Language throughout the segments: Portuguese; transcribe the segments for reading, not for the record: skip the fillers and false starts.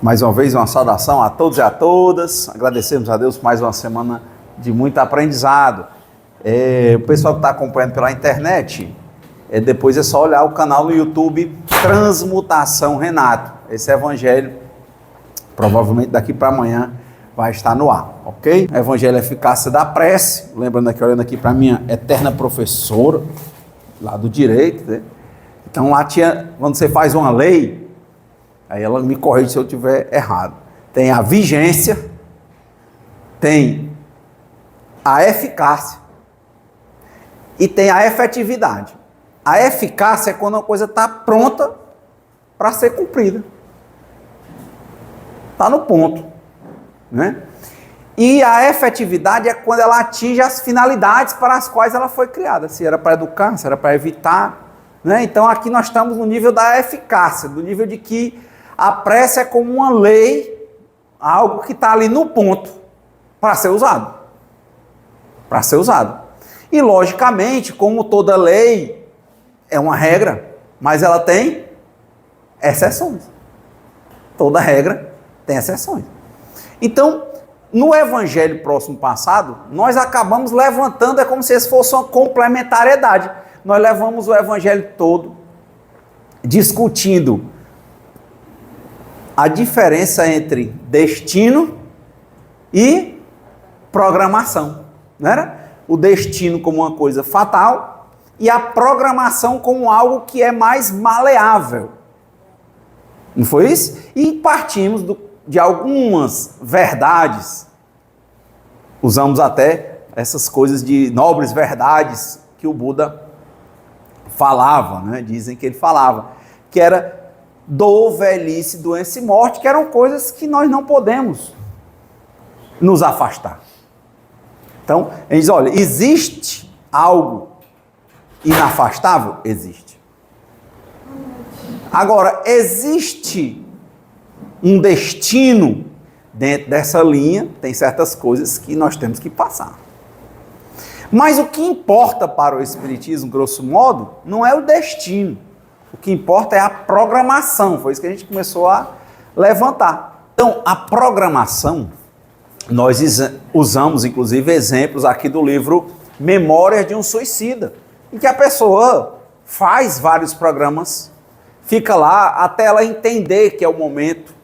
Mais uma vez, uma saudação a todos e a todas. Agradecemos a Deus por mais uma semana de muito aprendizado. O pessoal que está acompanhando pela internet, depois é só olhar o canal no YouTube Transmutação Renato. Esse evangelho, provavelmente daqui para amanhã, vai estar no ar, ok? Evangelho Eficácia da Prece. Lembrando aqui, olhando aqui para a minha eterna professora, lá do direito, né? Então lá tinha, quando você faz uma lei, aí ela me corrige se eu estiver errado. Tem a vigência, tem a eficácia e tem a efetividade. A eficácia é quando a coisa está pronta para ser cumprida. Está no ponto, né? E a efetividade é quando ela atinge as finalidades para as quais ela foi criada. Se era para educar, se era para evitar, né? Então aqui nós estamos no nível da eficácia, do nível de que a prece é como uma lei, algo que está ali no ponto para ser usado. Para ser usado. E logicamente, como toda lei é uma regra, mas ela tem exceções. Toda regra tem exceções. Então, no evangelho próximo passado, nós acabamos levantando, é como se esse fosse uma complementariedade. Nós levamos o evangelho todo discutindo a diferença entre destino e programação, não era? O destino como uma coisa fatal e a programação como algo que é mais maleável. Não foi isso? E partimos de algumas verdades, usamos até essas coisas de nobres verdades que o Buda falava, né? Dizem que ele falava, que era dor, velhice, doença e morte, que eram coisas que nós não podemos nos afastar. Então, a gente diz, olha, existe algo inafastável? Existe. Agora, existe um destino dentro dessa linha, tem certas coisas que nós temos que passar. Mas o que importa para o Espiritismo, grosso modo, não é o destino. O que importa é a programação. Foi isso que a gente começou a levantar. Então, a programação, nós usamos, inclusive, exemplos aqui do livro Memórias de um Suicida, em que a pessoa faz vários programas, fica lá até ela entender que é o momento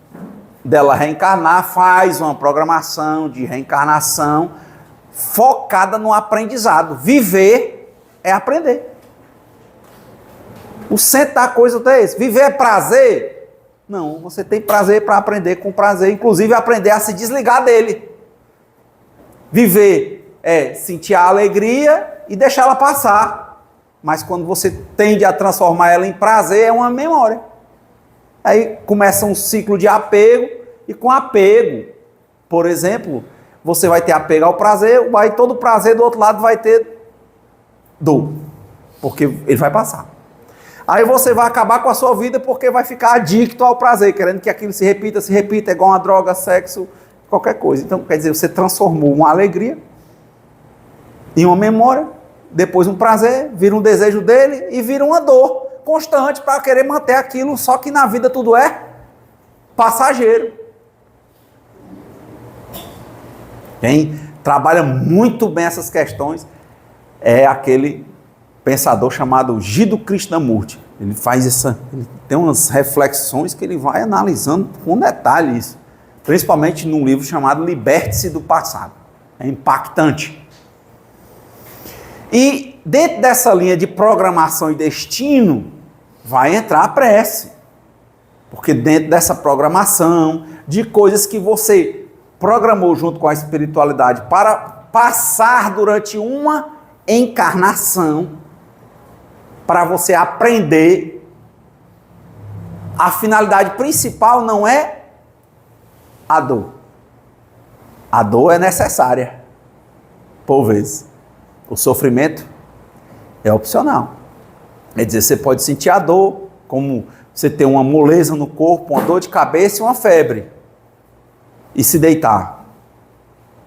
dela reencarnar, faz uma programação de reencarnação focada no aprendizado. Viver é aprender. O centro da coisa é esse. Viver é prazer? Não, você tem prazer para aprender com prazer, inclusive aprender a se desligar dele. Viver é sentir a alegria e deixar ela passar. Mas quando você tende a transformar ela em prazer, é uma memória. Aí começa um ciclo de apego, e com apego, por exemplo, você vai ter apego ao prazer, todo prazer do outro lado vai ter dor, porque ele vai passar. Aí você vai acabar com a sua vida porque vai ficar adicto ao prazer, querendo que aquilo se repita, é igual uma droga, sexo, qualquer coisa. Então, quer dizer, você transformou uma alegria em uma memória, depois um prazer, vira um desejo dele e vira uma dor constante para querer manter aquilo, só que na vida tudo é passageiro. Quem trabalha muito bem essas questões é aquele pensador chamado Jiddu Krishnamurti. Ele tem umas reflexões que ele vai analisando com detalhe isso, principalmente num livro chamado Liberte-se do Passado. É impactante. E dentro dessa linha de programação e destino, vai entrar a prece. Porque dentro dessa programação, de coisas que você programou junto com a espiritualidade para passar durante uma encarnação, para você aprender, a finalidade principal não é a dor. A dor é necessária, por vezes. O sofrimento é opcional. Quer dizer, você pode sentir a dor, como você ter uma moleza no corpo, uma dor de cabeça e uma febre, e se deitar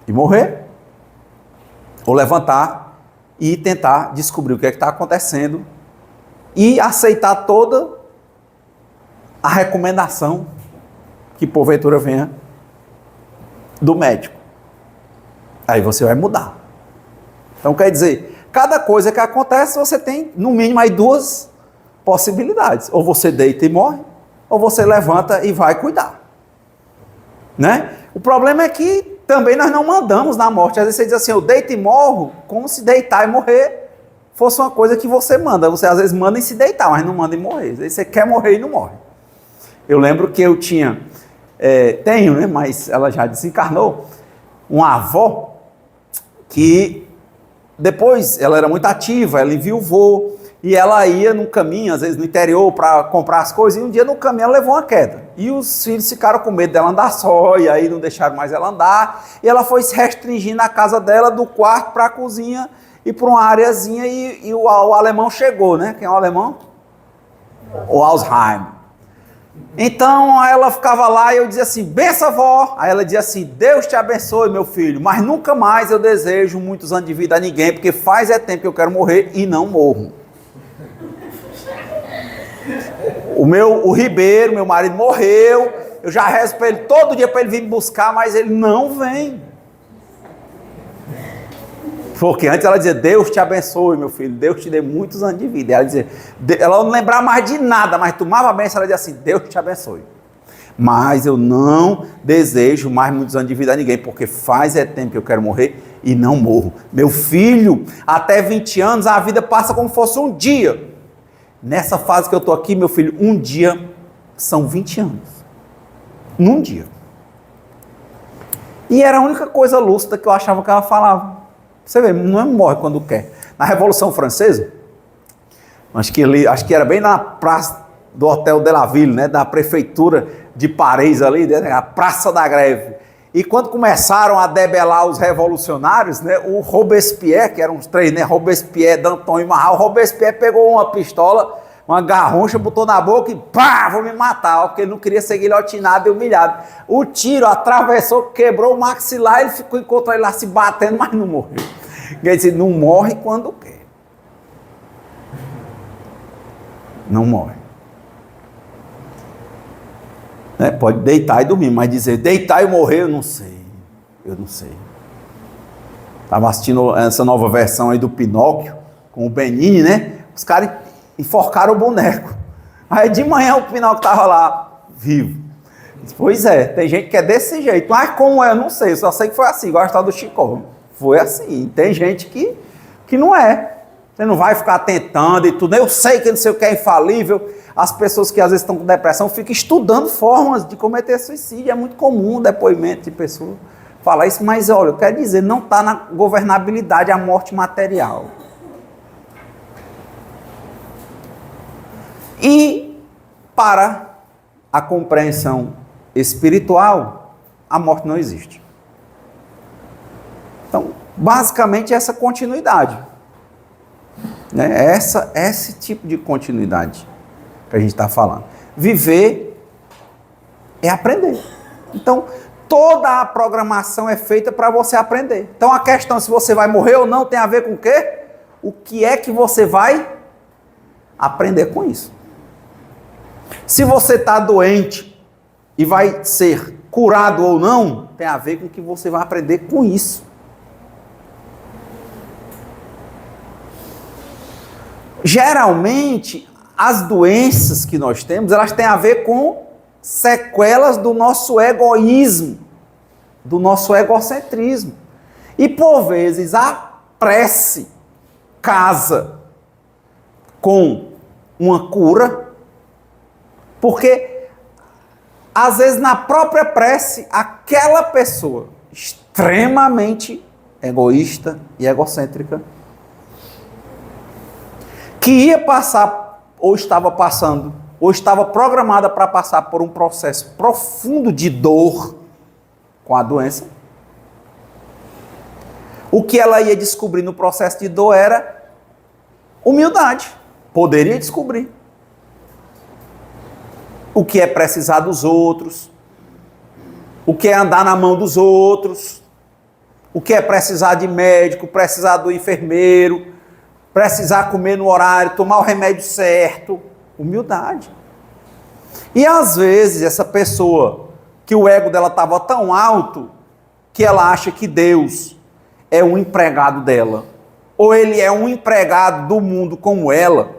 e morrer, ou levantar e tentar descobrir o que é que está acontecendo e aceitar toda a recomendação que porventura venha do médico. Aí você vai mudar. Então quer dizer, cada coisa que acontece, você tem no mínimo aí duas possibilidades. Ou você deita e morre, ou você levanta e vai cuidar. Né? O problema é que também nós não mandamos na morte. Às vezes você diz assim, eu deito e morro, como se deitar e morrer fosse uma coisa que você manda. Você às vezes manda em se deitar, mas não manda em morrer. Às vezes você quer morrer e não morre. Eu lembro que eu tenho, né, mas ela já desencarnou, uma avó que depois ela era muito ativa, ela enviuvou, e ela ia no caminho, às vezes no interior, para comprar as coisas, e um dia no caminho ela levou uma queda. E os filhos ficaram com medo dela andar só, e aí não deixaram mais ela andar, e ela foi se restringindo a casa dela, do quarto para a cozinha, e para uma areazinha, e o alemão chegou, né? Quem é o alemão? O Alzheimer. Então ela ficava lá e eu dizia assim, benção vó. Aí ela dizia assim, Deus te abençoe meu filho, mas nunca mais eu desejo muitos anos de vida a ninguém, porque faz tempo que eu quero morrer e não morro. O Ribeiro, meu marido, morreu, eu já rezo para ele todo dia para ele vir me buscar, mas ele não vem. Porque antes ela dizia, Deus te abençoe, meu filho, Deus te dê muitos anos de vida. Ela não lembrava mais de nada, mas tomava bênção, ela dizia assim, Deus te abençoe. Mas eu não desejo mais muitos anos de vida a ninguém, porque faz tempo que eu quero morrer e não morro. Meu filho, até 20 anos a vida passa como se fosse um dia. Nessa fase que eu estou aqui, meu filho, um dia são 20 anos. Num dia. E era a única coisa lúcida que eu achava que ela falava. Você vê, não morre quando quer. Na Revolução Francesa, acho que era bem na praça do Hotel de la Ville, né, da prefeitura de Paris ali, né, a Praça da Greve. E quando começaram a debelar os revolucionários, né, o Robespierre, que eram os três, né, Robespierre, Danton e Marat, o Robespierre pegou uma pistola, uma garroncha, botou na boca e pá, vou me matar, porque ele não queria ser guilhotinado e humilhado. O tiro atravessou, quebrou o maxilar, ele encontrou ele lá se batendo, mas não morreu. Quer dizer, não morre quando quer. Não morre. Né? Pode deitar e dormir, mas dizer deitar e morrer, eu não sei. Eu não sei. Estava assistindo essa nova versão aí do Pinóquio, com o Benigni, né? Os caras enforcaram o boneco. Aí de manhã o Pinóquio estava lá, vivo. Pois é, tem gente que é desse jeito. Mas como é, eu não sei. Eu só sei que foi assim, igual a história do Chico. Foi assim. Tem gente que não é. Você não vai ficar tentando e tudo. Eu sei que não sei o que é infalível. As pessoas que às vezes estão com depressão ficam estudando formas de cometer suicídio. É muito comum o depoimento de pessoas falar isso. Mas olha, eu quero dizer, não está na governabilidade a morte material. E para a compreensão espiritual, a morte não existe. Então, basicamente, essa continuidade. Né? Esse tipo de continuidade que a gente está falando. Viver é aprender. Então, toda a programação é feita para você aprender. Então, a questão se você vai morrer ou não tem a ver com o quê? O que é que você vai aprender com isso? Se você está doente e vai ser curado ou não, tem a ver com o que você vai aprender com isso. Geralmente, as doenças que nós temos, elas têm a ver com sequelas do nosso egoísmo, do nosso egocentrismo. E, por vezes, a prece casa com uma cura, porque, às vezes, na própria prece, aquela pessoa extremamente egoísta e egocêntrica, que ia passar, ou estava passando, ou estava programada para passar por um processo profundo de dor com a doença, o que ela ia descobrir no processo de dor era humildade. Poderia descobrir o que é precisar dos outros, o que é andar na mão dos outros, o que é precisar de médico, precisar do enfermeiro, precisar comer no horário, tomar o remédio certo. Humildade. E às vezes essa pessoa que o ego dela estava tão alto que ela acha que Deus é um empregado dela, ou ele é um empregado do mundo como ela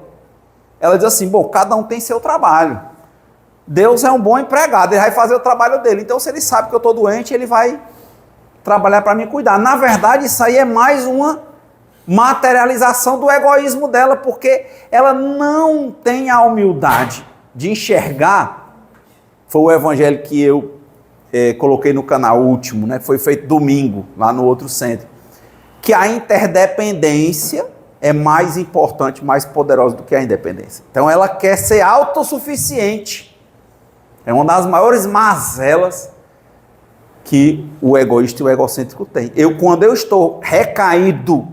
diz assim, bom, cada um tem seu trabalho. Deus é um bom empregado, ele vai fazer o trabalho dele. Então, se ele sabe que eu estou doente, ele vai trabalhar para me cuidar. Na verdade, isso aí é mais uma materialização do egoísmo dela, porque ela não tem a humildade de enxergar. Foi o evangelho que eu coloquei no canal último, né? Foi feito domingo, lá no outro centro. Que a interdependência é mais importante, mais poderosa do que a independência. Então ela quer ser autossuficiente. É uma das maiores mazelas que o egoísta e o egocêntrico têm. Quando eu estou recaído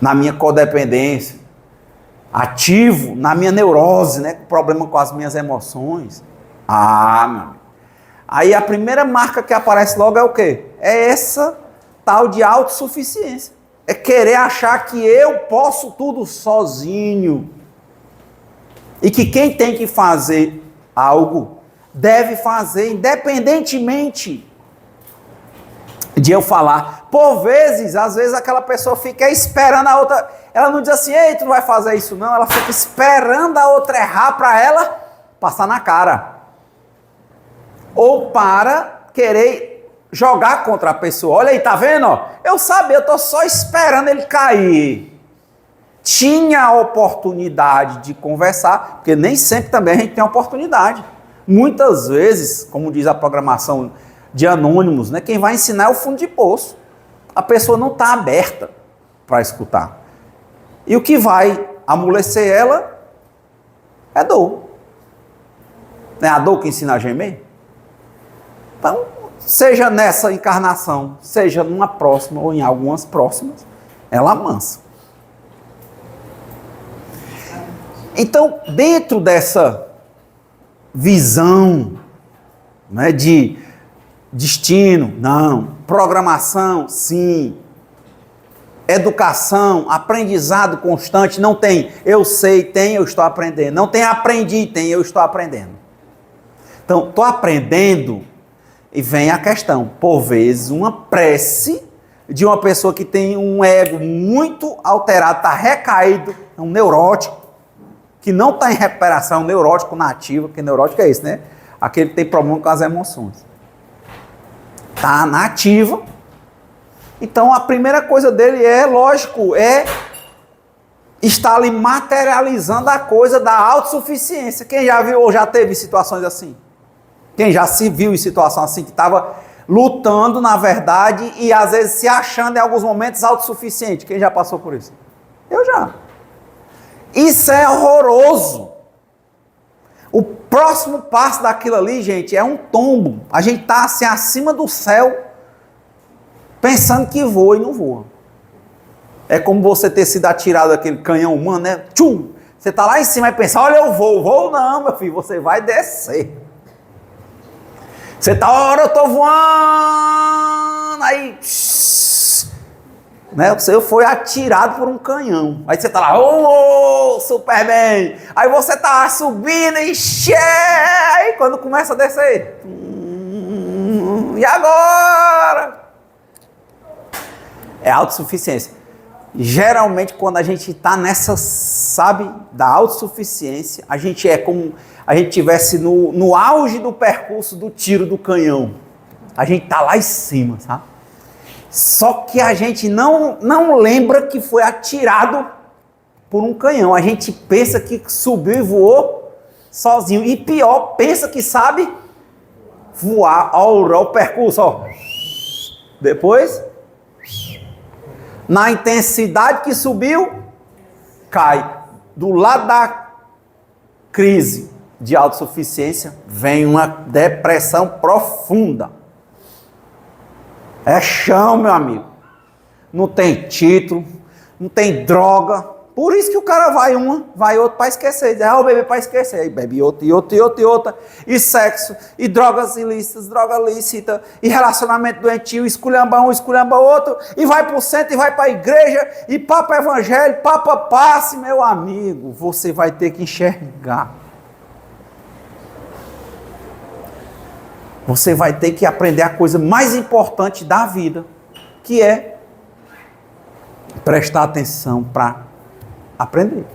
na minha codependência, ativo na minha neurose, né, problema com as minhas emoções, meu amigo. Aí a primeira marca que aparece logo é o quê? É essa tal de autossuficiência. É querer achar que eu posso tudo sozinho. E que quem tem que fazer algo deve fazer independentemente de eu falar. Por vezes, às vezes aquela pessoa fica esperando a outra. Ela não diz assim, ei, tu não vai fazer isso não. Ela fica esperando a outra errar para ela passar na cara. Ou para querer jogar contra a pessoa. Olha aí, tá vendo? Eu sabia, eu tô só esperando ele cair. Tinha a oportunidade de conversar, porque nem sempre também a gente tem a oportunidade. Muitas vezes, como diz a programação de anônimos, né, quem vai ensinar é o fundo de poço. A pessoa não está aberta para escutar. E o que vai amolecer ela é dor. Não é a dor que ensina a gemer? Então, seja nessa encarnação, seja numa próxima ou em algumas próximas, ela amansa. Então, dentro dessa visão, né, de destino, não. Programação, sim. Educação, aprendizado constante, não tem eu sei, tem eu estou aprendendo. Não tem aprendi, tem eu estou aprendendo. Então, estou aprendendo e vem a questão, por vezes, uma prece de uma pessoa que tem um ego muito alterado, está recaído, é um neurótico, que não está em recuperação, um neurótico nativo, porque neurótico é isso, né? Aquele que tem problema com as emoções. Está na ativa. Então a primeira coisa dele é, lógico, estar ali materializando a coisa da autossuficiência. Quem já viu ou já teve situações assim? Quem já se viu em situação assim, que estava lutando, na verdade, e às vezes se achando em alguns momentos autossuficiente? Quem já passou por isso? Eu já. Isso é horroroso. O próximo passo daquilo ali, gente, é um tombo. A gente está assim acima do céu, pensando que voa e não voa. É como você ter sido atirado daquele canhão humano, né? Tchum! Você está lá em cima e pensa, olha, eu vou. Vou não, meu filho, você vai descer. Você está, olha, eu estou voando. Aí, né? Você foi atirado por um canhão. Aí você está lá, super bem. Aí você está subindo e aí quando começa a descer. E agora? É autossuficiência. Geralmente, quando a gente está nessa, sabe, da autossuficiência, a gente é como a gente estivesse no auge do percurso do tiro do canhão. A gente está lá em cima, sabe? Só que a gente não lembra que foi atirado por um canhão. A gente pensa que subiu e voou sozinho. E pior, pensa que sabe voar. Olha o percurso, ó. Depois, na intensidade que subiu, cai. Do lado da crise de autossuficiência, vem uma depressão profunda. É chão, meu amigo. Não tem título, não tem droga. Por isso que o cara vai outro para esquecer. Diz, eu bebi para esquecer. Aí bebe outro, e outra. E sexo, e drogas ilícitas, droga lícita, e relacionamento doentio, esculhamba um, esculhamba outro, e vai para o centro, e vai para a igreja, e papa evangelho, papa passe, meu amigo. Você vai ter que enxergar. você vai ter que aprender a coisa mais importante da vida, que é prestar atenção para aprender.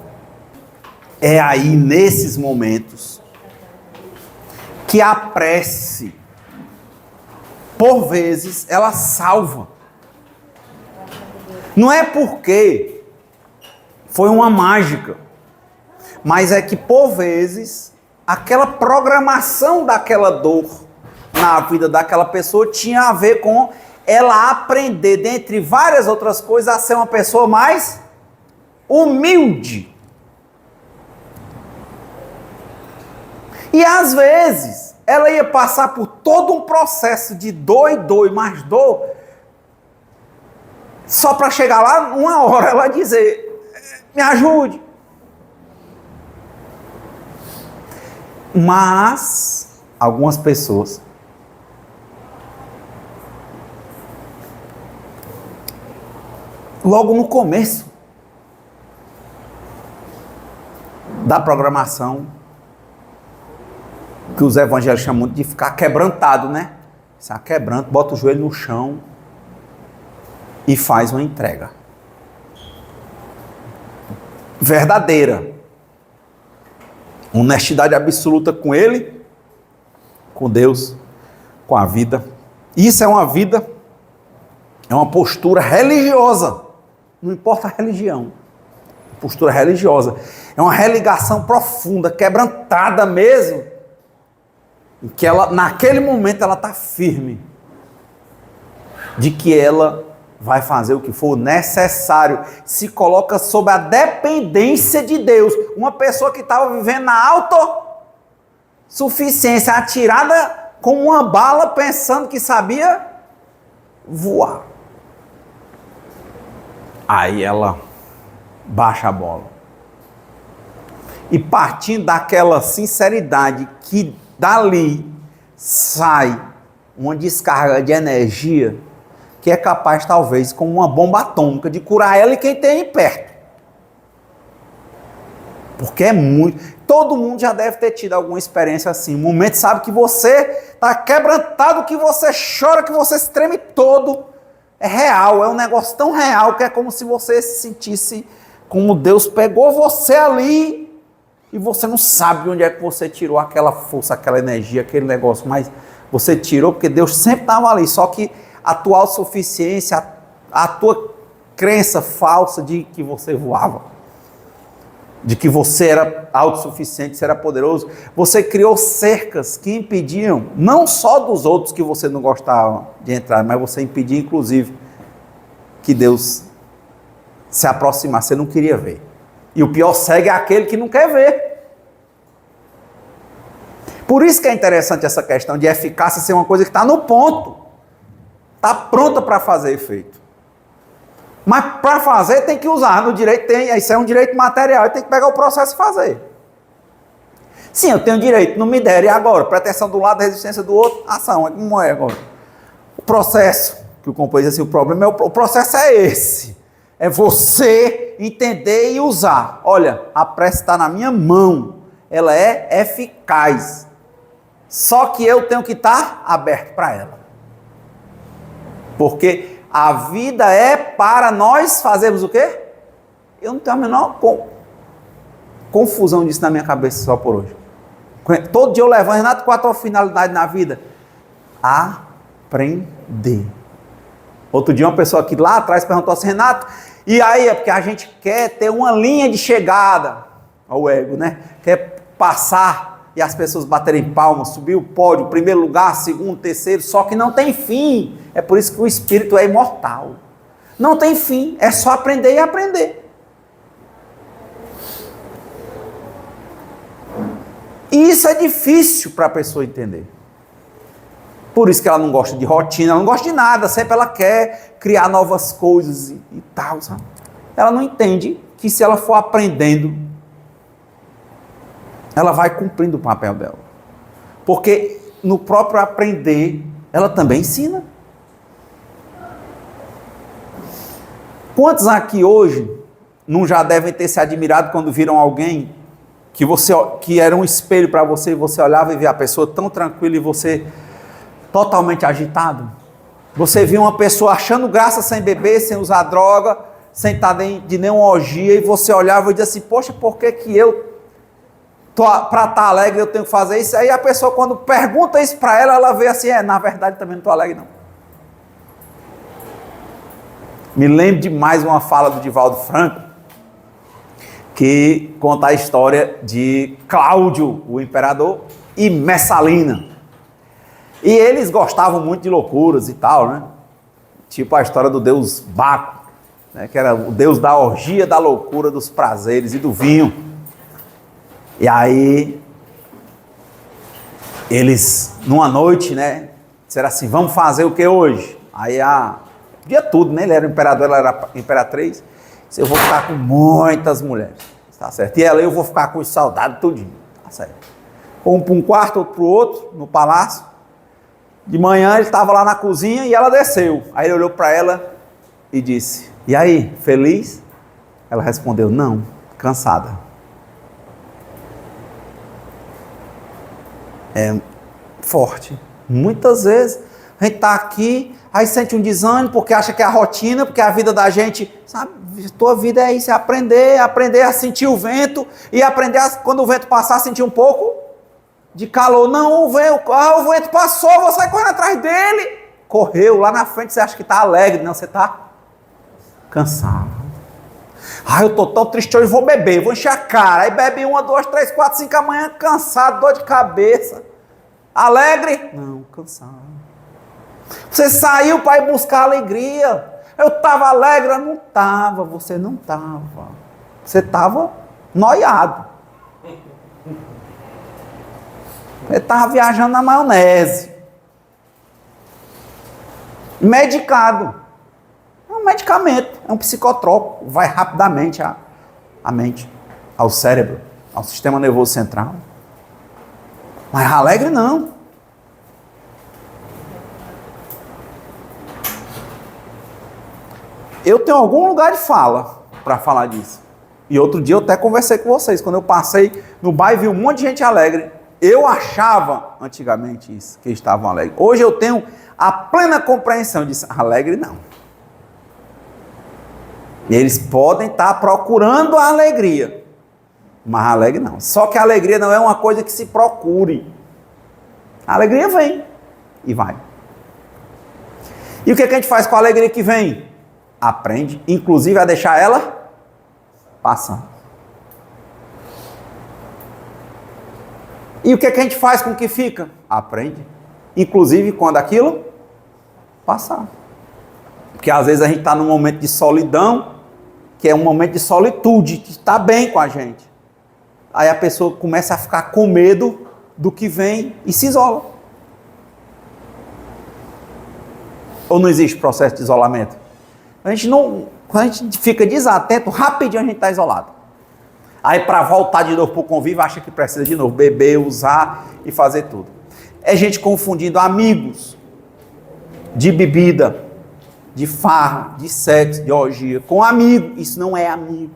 É aí, nesses momentos, que a prece, por vezes, ela salva. Não é porque foi uma mágica, mas é que, por vezes, aquela programação daquela dor na vida daquela pessoa tinha a ver com ela aprender, dentre várias outras coisas, a ser uma pessoa mais humilde. E às vezes, ela ia passar por todo um processo de dor e mais dor, só para chegar lá, uma hora ela dizer, me ajude. Mas, algumas pessoas logo no começo da programação, que os evangélicos chamam de ficar quebrantado, né? Está quebrando, bota o joelho no chão e faz uma entrega verdadeira, honestidade absoluta com Ele, com Deus, com a vida. Isso é uma vida, é uma postura religiosa. Não importa a religião, postura religiosa. É uma religação profunda, quebrantada mesmo, em que ela, naquele momento, ela está firme de que ela vai fazer o que for necessário, se coloca sob a dependência de Deus. Uma pessoa que estava vivendo na autossuficiência, atirada como uma bala, pensando que sabia voar. Aí ela baixa a bola. E partindo daquela sinceridade que dali sai uma descarga de energia que é capaz, talvez, como uma bomba atômica, de curar ela e quem tem aí perto. Porque é muito... Todo mundo já deve ter tido alguma experiência assim. Um momento, sabe, que você está quebrantado, que você chora, que você se treme todo. É real, é um negócio tão real que é como se você se sentisse como Deus pegou você ali e você não sabe de onde é que você tirou aquela força, aquela energia, aquele negócio, mas você tirou porque Deus sempre estava ali, só que a tua autossuficiência, a tua crença falsa de que você voava, de que você era autossuficiente, você era poderoso, você criou cercas que impediam, não só dos outros que você não gostava de entrar, mas você impedia, inclusive, que Deus se aproximasse, você não queria ver. E o pior cego é aquele que não quer ver. Por isso que é interessante essa questão de eficácia ser uma coisa que está no ponto. Está pronta para fazer efeito. Mas para fazer tem que usar. No direito tem, isso é um direito material, tem que pegar o processo e fazer. Sim, eu tenho direito, não me deram. E agora? Proteção do lado, resistência do outro, ação. Como é agora? O processo, que o companheiro diz assim, o problema é o processo é esse. É você entender e usar. Olha, a prece está na minha mão. Ela é eficaz. Só que eu tenho que estar aberto para ela. Porque a vida é para nós fazermos o quê? Eu não tenho a menor confusão disso na minha cabeça só por hoje. Todo dia eu levanto, Renato, qual a tua finalidade na vida? Aprender. Outro dia uma pessoa aqui lá atrás perguntou assim, Renato, e aí é porque a gente quer ter uma linha de chegada ao ego, né? Quer passar e as pessoas baterem palmas, subir o pódio, primeiro lugar, segundo, terceiro, só que não tem fim. É por isso que o espírito é imortal. Não tem fim, é só aprender e aprender. E isso é difícil para a pessoa entender. Por isso que ela não gosta de rotina, ela não gosta de nada, sempre ela quer criar novas coisas e tal, sabe? Ela não entende que se ela for aprendendo, ela vai cumprindo o papel dela. Porque no próprio aprender, ela também ensina. Quantos aqui hoje não já devem ter se admirado quando viram alguém que era um espelho para você, e você olhava e via a pessoa tão tranquila e você totalmente agitado? Você viu uma pessoa achando graça sem beber, sem usar droga, sem estar de nenhuma orgia, e você olhava e dizia assim, poxa, por que eu, para estar alegre, eu tenho que fazer isso? Aí a pessoa, quando pergunta isso para ela, ela vê assim, na verdade também não estou alegre não. Me lembro de mais uma fala do Divaldo Franco, que conta a história de Cláudio, o imperador, e Messalina. E eles gostavam muito de loucuras e tal, né? Tipo a história do deus Baco, né? Que era o deus da orgia, da loucura, dos prazeres e do vinho. E aí, eles, numa noite, né? Disseram assim, vamos fazer o que hoje? Aí, podia tudo, né? Ele era o imperador, ela era a imperatriz. Disse, eu vou ficar com muitas mulheres, tá certo? E ela, eu vou ficar com os soldados tudinho, tá certo? Um para um quarto, outro para o outro, no palácio. De manhã ele estava lá na cozinha e ela desceu. Aí ele olhou para ela e disse, e aí, feliz? Ela respondeu, não, cansada. É forte. Muitas vezes a gente está aqui, aí sente um desânimo porque acha que é a rotina, porque a vida da gente, sabe, tua vida é isso, é aprender a sentir o vento e aprender a, quando o vento passar, sentir um pouco de calor. Não, o vento passou, você vai correndo atrás dele. Correu, lá na frente você acha que está alegre, não, você está cansado. Eu estou tão triste hoje, vou beber, vou encher a cara. Aí bebe 1, 2, 3, 4, 5 amanhã, cansado, dor de cabeça. Alegre? Não, cansado. Você saiu para ir buscar alegria. Eu estava alegre, eu não estava, você não estava. Você estava noiado. Ele estava viajando na maionese. Medicado. É um medicamento, é um psicotrópico. Vai rapidamente à mente, ao cérebro, ao sistema nervoso central. Mas alegre não. Eu tenho algum lugar de fala para falar disso. E outro dia eu até conversei com vocês. Quando eu passei no bairro e vi um monte de gente alegre. Eu achava antigamente isso, que eles estavam alegres. Hoje eu tenho a plena compreensão disso. Alegre não. E eles podem estar procurando a alegria. Mas alegre não. Só que a alegria não é uma coisa que se procure. A alegria vem e vai. E o que a gente faz com a alegria que vem? Aprende, inclusive, a deixar ela passar. E o que a gente faz com o que fica? Aprende, inclusive, quando aquilo passar. Porque às vezes a gente está num momento de solidão, que é um momento de solitude, que está bem com a gente. Aí a pessoa começa a ficar com medo do que vem e se isola. Ou não existe processo de isolamento? Quando a gente fica desatento, rapidinho a gente está isolado. Aí para voltar de novo para o convívio, acha que precisa de novo beber, usar e fazer tudo. É gente confundindo amigos de bebida, de farra, de sexo, de orgia, com amigo. Isso não é amigo.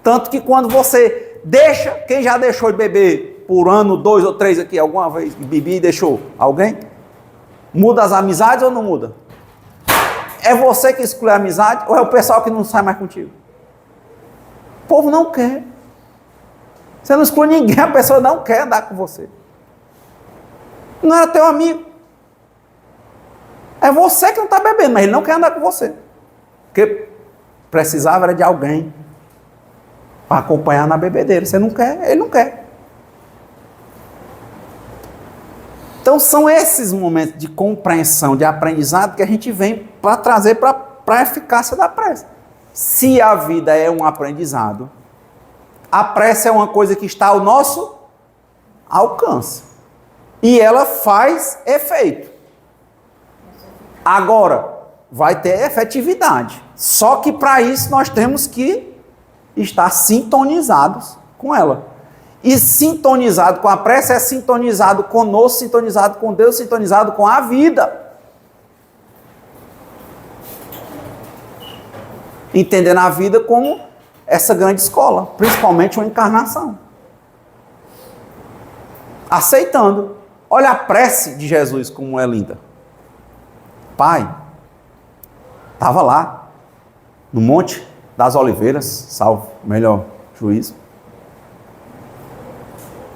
Tanto que quando você deixa, quem já deixou de beber por ano, 2 ou 3 aqui, alguma vez, bebi e deixou? Alguém? Muda as amizades ou não muda? É você que exclui a amizade ou é o pessoal que não sai mais contigo? O povo não quer. Você não exclui ninguém, a pessoa não quer andar com você. Não era teu amigo. É você que não está bebendo, mas ele não quer andar com você. Porque precisava era de alguém para acompanhar na bebedeira. Você não quer, ele não quer. Então são esses momentos de compreensão, de aprendizado que a gente vem para trazer para a eficácia da prece. Se a vida é um aprendizado, a prece é uma coisa que está ao nosso alcance. E ela faz efeito. Agora, vai ter efetividade. Só que para isso nós temos que estar sintonizados com ela. E sintonizado com a prece é sintonizado conosco, sintonizado com Deus, sintonizado com a vida. Entendendo a vida como essa grande escola, principalmente uma encarnação. Aceitando. Olha a prece de Jesus como é linda. pai estava lá, no Monte das Oliveiras, salvo melhor juízo,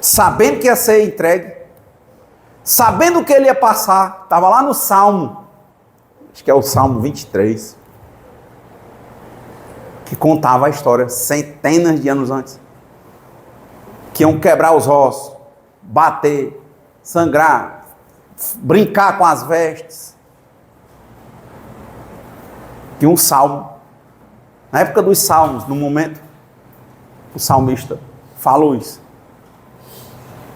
sabendo que ia ser entregue, sabendo que ele ia passar, estava lá no Salmo, acho que é o Salmo 23, que contava a história centenas de anos antes, que iam quebrar os ossos, bater, sangrar, brincar com as vestes. Tinha um salmo. Na época dos salmos, no momento, o salmista falou isso.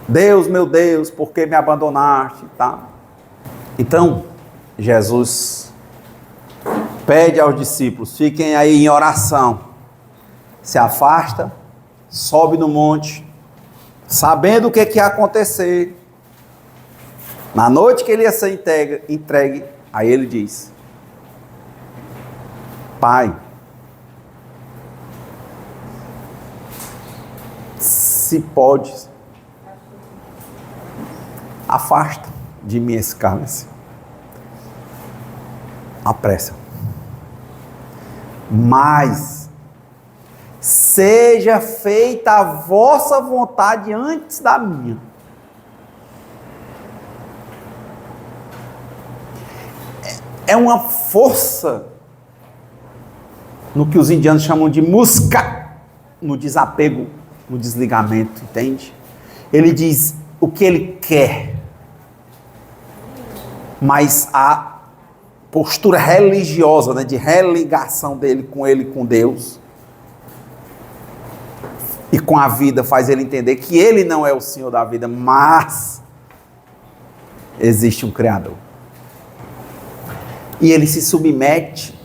Deus, meu Deus, por que me abandonaste? Tá? Então, Jesus pede aos discípulos, fiquem aí em oração. Se afasta, sobe no monte, sabendo o que ia acontecer. Na noite que ele ia ser entregue, aí ele diz: Pai, se podes, afasta de mim esse cálice. Apressa. Mas seja feita a vossa vontade antes da minha. É uma força no que os indianos chamam de musca, no desapego, no desligamento, entende? Ele diz o que ele quer, mas a postura religiosa, né, de religação dele com Deus e com a vida, faz ele entender que ele não é o Senhor da vida, mas existe um Criador. E ele se submete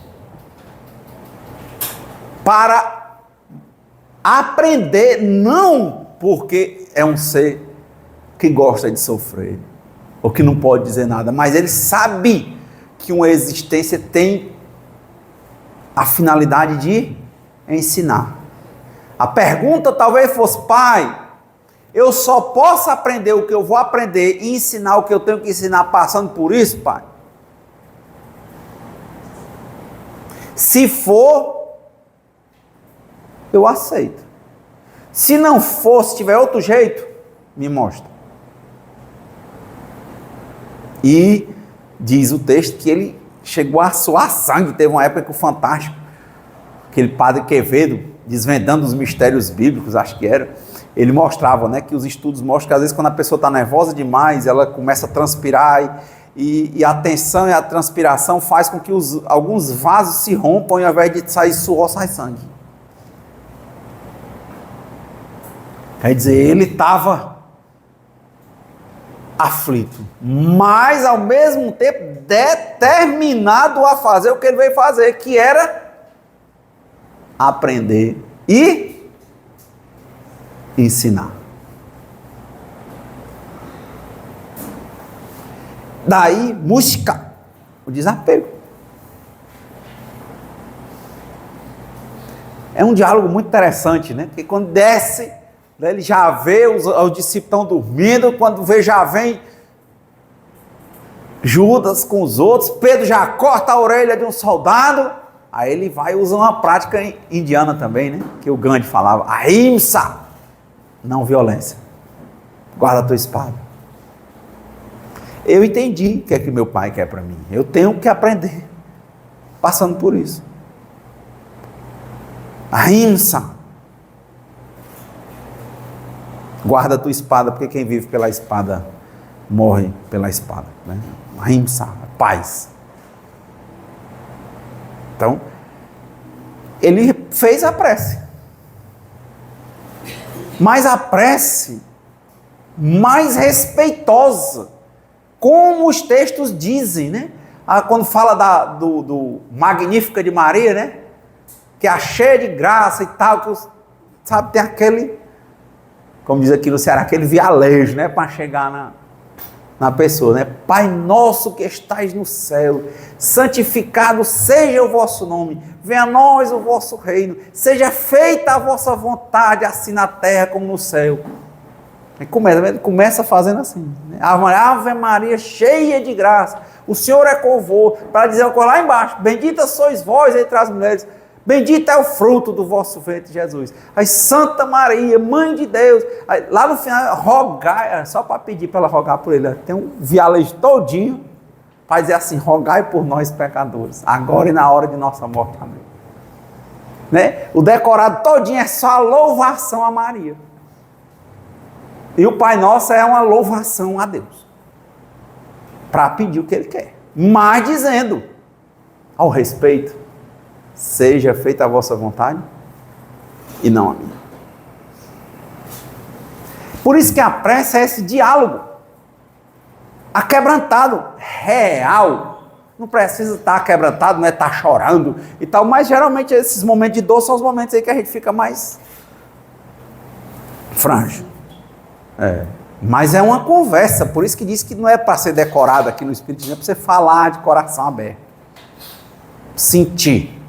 para aprender, não porque é um ser que gosta de sofrer, ou que não pode dizer nada, mas ele sabe que uma existência tem a finalidade de ensinar. A pergunta talvez fosse: pai, eu só posso aprender o que eu vou aprender e ensinar o que eu tenho que ensinar passando por isso, pai? Se for, eu aceito. Se não for, se tiver outro jeito, me mostra. E diz o texto que ele chegou a suar sangue. Teve uma época que o Fantástico, aquele padre Quevedo, desvendando os mistérios bíblicos, acho que era, ele mostrava, né, que os estudos mostram que às vezes quando a pessoa está nervosa demais, ela começa a transpirar e a tensão e a transpiração faz com que alguns vasos se rompam e ao invés de sair suor, sai sangue. Quer dizer, ele estava aflito, mas ao mesmo tempo determinado a fazer o que ele veio fazer, que era aprender e ensinar. Daí, música, o desapego. É um diálogo muito interessante, né? Porque quando desce, ele já vê os discípulos estão dormindo, quando vê já vem Judas com os outros, Pedro já corta a orelha de um soldado, aí ele vai e usa uma prática indiana também, né? Que o Gandhi falava: ahimsa, não violência, guarda a tua espada. Eu entendi o que é que meu pai quer para mim, eu tenho que aprender, passando por isso. Ahimsa, guarda a tua espada, porque quem vive pela espada morre pela espada, né? Ahimsa, paz. Então, ele fez a prece, mas a prece mais respeitosa, como os textos dizem, né? Quando fala do Magnífica de Maria, né? Que é cheia de graça e tal, que sabe, tem aquele, como diz aqui no Ceará, aquele vialejo, né? Para chegar na pessoa, né? Pai nosso que estais no céu, santificado seja o vosso nome, venha a nós o vosso reino, seja feita a vossa vontade, assim na terra como no céu. Ele começa fazendo assim, né? Ave Maria cheia de graça, O Senhor é covô, para dizer uma coisa lá embaixo, bendita sois vós entre as mulheres, bendito é o fruto do vosso ventre, Jesus. Aí, Santa Maria, Mãe de Deus. Aí, lá no final, rogai, só para pedir para ela rogar por ele. Tem um vialejo todinho para dizer assim, rogai por nós pecadores, agora e na hora de nossa morte. Amém. Né? O decorado todinho é só a louvação a Maria. E o Pai Nosso é uma louvação a Deus. Para pedir o que Ele quer. Mas dizendo, ao respeito, seja feita a vossa vontade e não a minha. Por isso que a prece é esse diálogo. Aquebrantado, real. Não precisa estar quebrantado, não é estar chorando e tal. Mas geralmente esses momentos de dor são os momentos aí que a gente fica mais frágil. Mas é uma conversa, por isso que diz que não é para ser decorado aqui no Espiritismo, é para você falar de coração aberto. Sentir.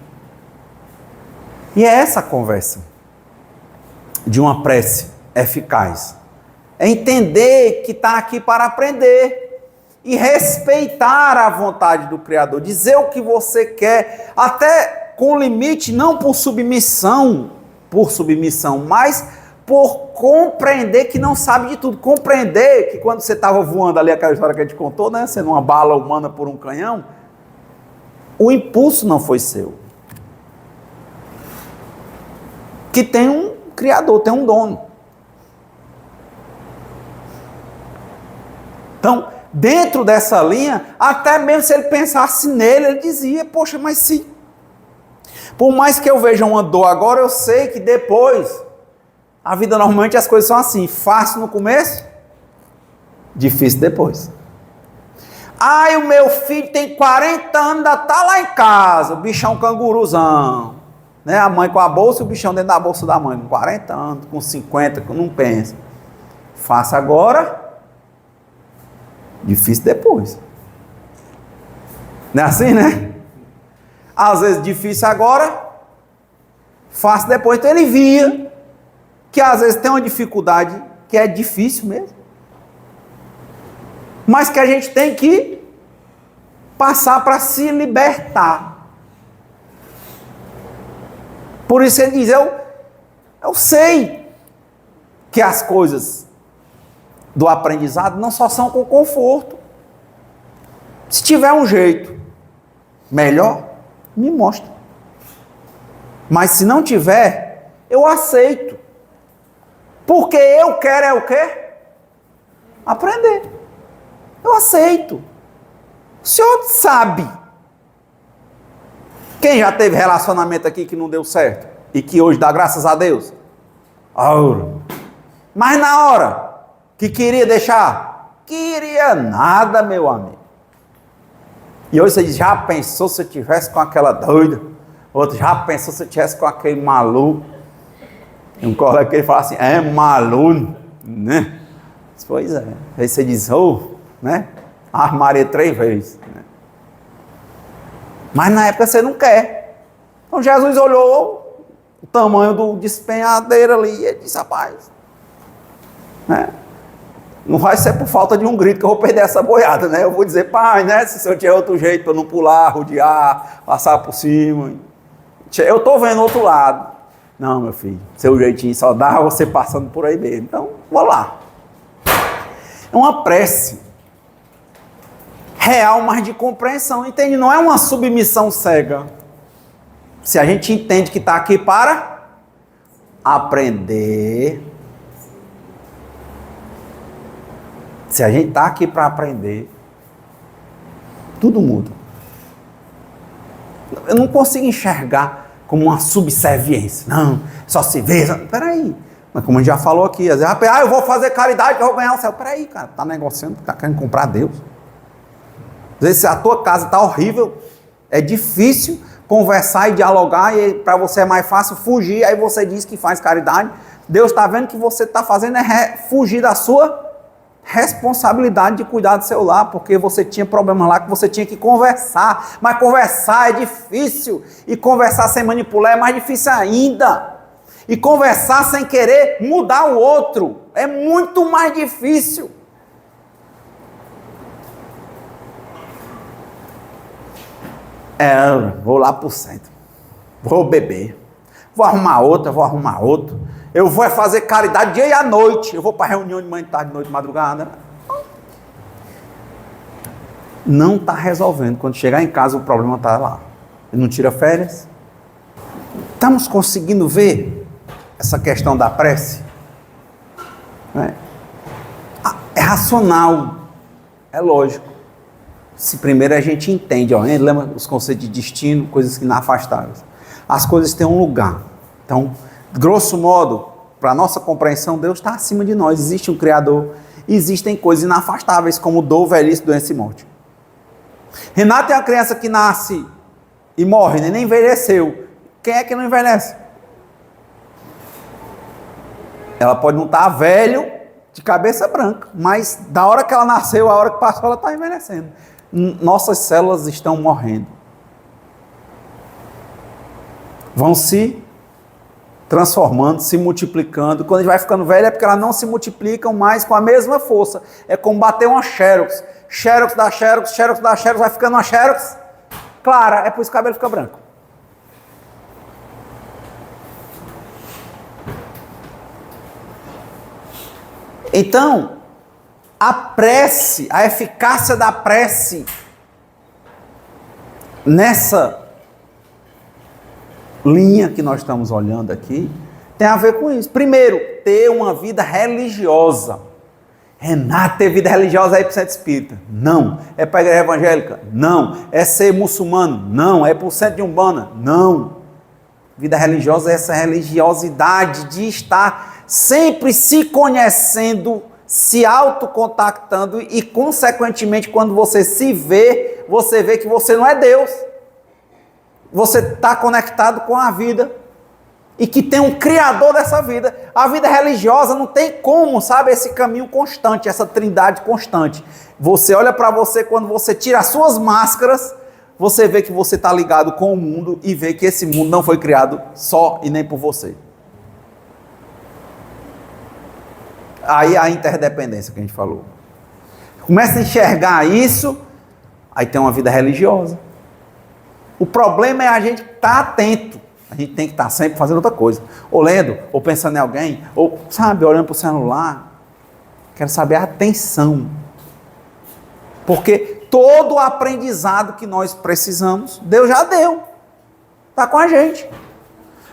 E é essa conversa de uma prece eficaz. É entender que está aqui para aprender e respeitar a vontade do Criador. Dizer o que você quer, até com limite, não por submissão, mas por compreender que não sabe de tudo. Compreender que quando você estava voando ali, aquela história que a gente contou, né, sendo uma bala humana por um canhão, o impulso não foi seu. Que tem um Criador, tem um dono. Então, dentro dessa linha, até mesmo se ele pensasse nele, ele dizia, poxa, mas se por mais que eu veja uma dor agora, eu sei que depois, a vida normalmente as coisas são assim, fácil no começo, difícil depois. Ai, o meu filho tem 40 anos, ainda está lá em casa, o bichão canguruzão. Né? A mãe com a bolsa e o bichão dentro da bolsa da mãe, com 40 anos, com 50, que não pensa. Faça agora, difícil depois. Não é assim, né? Às vezes difícil agora, fácil depois. Então ele via que às vezes tem uma dificuldade que é difícil mesmo, mas que a gente tem que passar para se libertar. Por isso ele diz, eu sei que as coisas do aprendizado não só são com conforto. Se tiver um jeito melhor, me mostra. Mas se não tiver, eu aceito. Porque eu quero é o quê? Aprender. Eu aceito. O senhor sabe. Quem já teve relacionamento aqui que não deu certo? E que hoje dá graças a Deus? Mas na hora que queria deixar, queria nada, meu amigo. E hoje você diz, já pensou se eu tivesse com aquela doida? Outro, já pensou se eu tivesse com aquele maluco? E um colega que ele fala assim, é maluco, né? Pois é. Aí você diz, né? Armaria 3 vezes. Né? Mas na época você não quer. Então Jesus olhou o tamanho do despenhadeiro ali e ele disse, rapaz, né? Não vai ser por falta de um grito que eu vou perder essa boiada, né? Eu vou dizer, pai, né? Se eu tiver outro jeito para não pular, rodear, passar por cima. Eu estou vendo o outro lado. Não, meu filho, seu jeitinho só dá você passando por aí mesmo. Então, vou lá. É uma prece real, mas de compreensão, entende? Não é uma submissão cega. Se a gente entende que está aqui para aprender, se a gente está aqui para aprender, tudo muda. Eu não consigo enxergar como uma subserviência. Não, só se vê. Peraí. Mas como a gente já falou aqui, às vezes, eu vou fazer caridade que eu vou ganhar o céu. Peraí, cara, tá negociando, tá querendo comprar Deus. Às vezes a tua casa está horrível, é difícil conversar e dialogar, e para você é mais fácil fugir, aí você diz que faz caridade. Deus está vendo que você está fazendo fugir da sua responsabilidade de cuidar do seu lar, porque você tinha problemas lá que você tinha que conversar, mas conversar é difícil, e conversar sem manipular é mais difícil ainda, e conversar sem querer mudar o outro é muito mais difícil. Vou lá pro centro. Vou beber. Vou arrumar outro. Eu vou fazer caridade dia e à noite. Eu vou para reunião de manhã, tarde, noite, madrugada. Não está resolvendo. Quando chegar em casa, o problema está lá. Ele não tira férias. Estamos conseguindo ver essa questão da prece? É racional. É lógico. Se primeiro a gente entende, lembra os conceitos de destino, coisas inafastáveis. As coisas têm um lugar. Então, grosso modo, para a nossa compreensão, Deus está acima de nós. Existe um Criador. Existem coisas inafastáveis, como dor, velhice, doença e morte. Renato é uma criança que nasce e morre, nem envelheceu. Quem é que não envelhece? Ela pode não estar velho, de cabeça branca, mas da hora que ela nasceu, a hora que passou, ela está envelhecendo. Nossas células estão morrendo. Vão se transformando, se multiplicando. Quando a gente vai ficando velho é porque elas não se multiplicam mais com a mesma força. É como bater uma xerox. Xerox da xerox, xerox da xerox, vai ficando uma xerox clara. É por isso que o cabelo fica branco. Então, a prece, a eficácia da prece nessa linha que nós estamos olhando aqui, tem a ver com isso. Primeiro, ter uma vida religiosa. Renato, ter vida religiosa é ir para o centro espírita? Não. É para a igreja evangélica? Não. É ser muçulmano? Não. É para o centro de Umbanda? Não. Vida religiosa é essa religiosidade de estar sempre se conhecendo, se autocontactando e, consequentemente, quando você se vê, você vê que você não é Deus. Você está conectado com a vida e que tem um Criador dessa vida. A vida religiosa não tem como, sabe, esse caminho constante, essa trindade constante. Você olha para você, quando você tira as suas máscaras, você vê que você está ligado com o mundo e vê que esse mundo não foi criado só e nem por você. Aí a interdependência que a gente falou. Começa a enxergar isso, aí tem uma vida religiosa. O problema é a gente estar atento. A gente tem que estar sempre fazendo outra coisa. Ou lendo, ou pensando em alguém, ou, sabe, olhando para o celular. Quero saber a atenção. Porque todo o aprendizado que nós precisamos, Deus já deu. Está com a gente.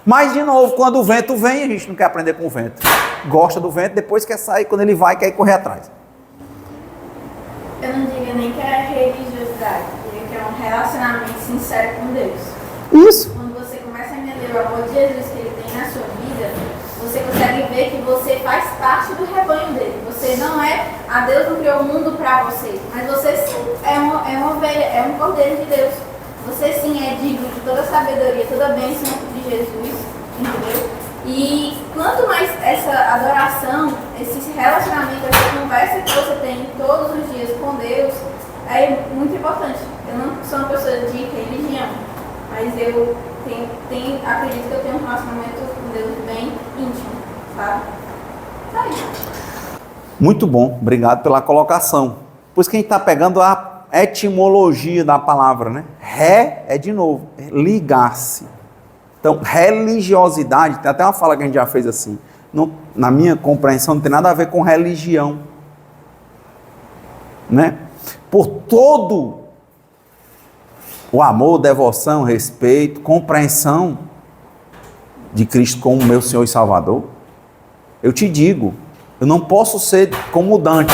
Mas, de novo, quando o vento vem, a gente não quer aprender com o vento. Gosta do vento, depois quer sair, quando ele vai, quer ir correr atrás. Eu não diria nem que é religiosidade, eu diria que é um relacionamento sincero com Deus. Isso. Quando você começa a entender o amor de Jesus que Ele tem na sua vida, você consegue ver que você faz parte do rebanho dele. Você não é, Deus não criou o mundo para você, mas você sim é uma ovelha, é um cordeiro de Deus. Você sim é digno de toda a sabedoria, toda a bênção de Jesus, entendeu? E quanto mais essa adoração, esse relacionamento, essa conversa que você tem todos os dias com Deus, é muito importante. Eu não sou uma pessoa de religião, mas eu acredito que eu tenho um relacionamento com Deus bem íntimo, sabe? Tá aí. Muito bom, obrigado pela colocação. Pois que a gente está pegando a etimologia da palavra, né? Ré é de novo, ligar-se. Então, religiosidade, tem até uma fala que a gente já fez assim, na minha compreensão, não tem nada a ver com religião. Né? Por todo o amor, devoção, respeito, compreensão de Cristo como meu Senhor e Salvador, eu te digo, eu não posso ser como Dante.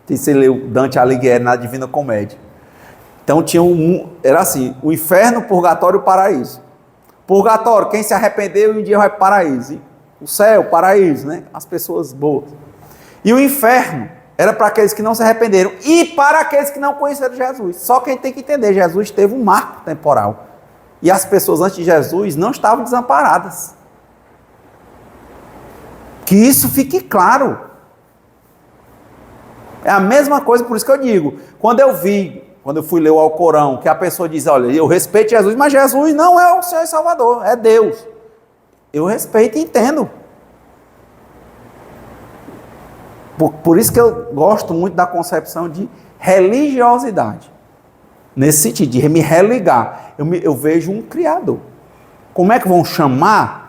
Você leu Dante Alighieri na Divina Comédia. Então era assim, o inferno, o purgatório e o paraíso. Purgatório, quem se arrependeu e um dia vai para o paraíso. E o céu, o paraíso, né? As pessoas boas. E o inferno era para aqueles que não se arrependeram e para aqueles que não conheceram Jesus. Só que a gente tem que entender, Jesus teve um marco temporal. E as pessoas antes de Jesus não estavam desamparadas. Que isso fique claro. É a mesma coisa, por isso que eu digo, quando eu fui ler o Alcorão, que a pessoa diz, olha, eu respeito Jesus, mas Jesus não é o Senhor e Salvador, é Deus. Eu respeito e entendo. Por isso que eu gosto muito da concepção de religiosidade. Nesse sentido, de me religar. Eu vejo um Criador. Como é que vão chamar?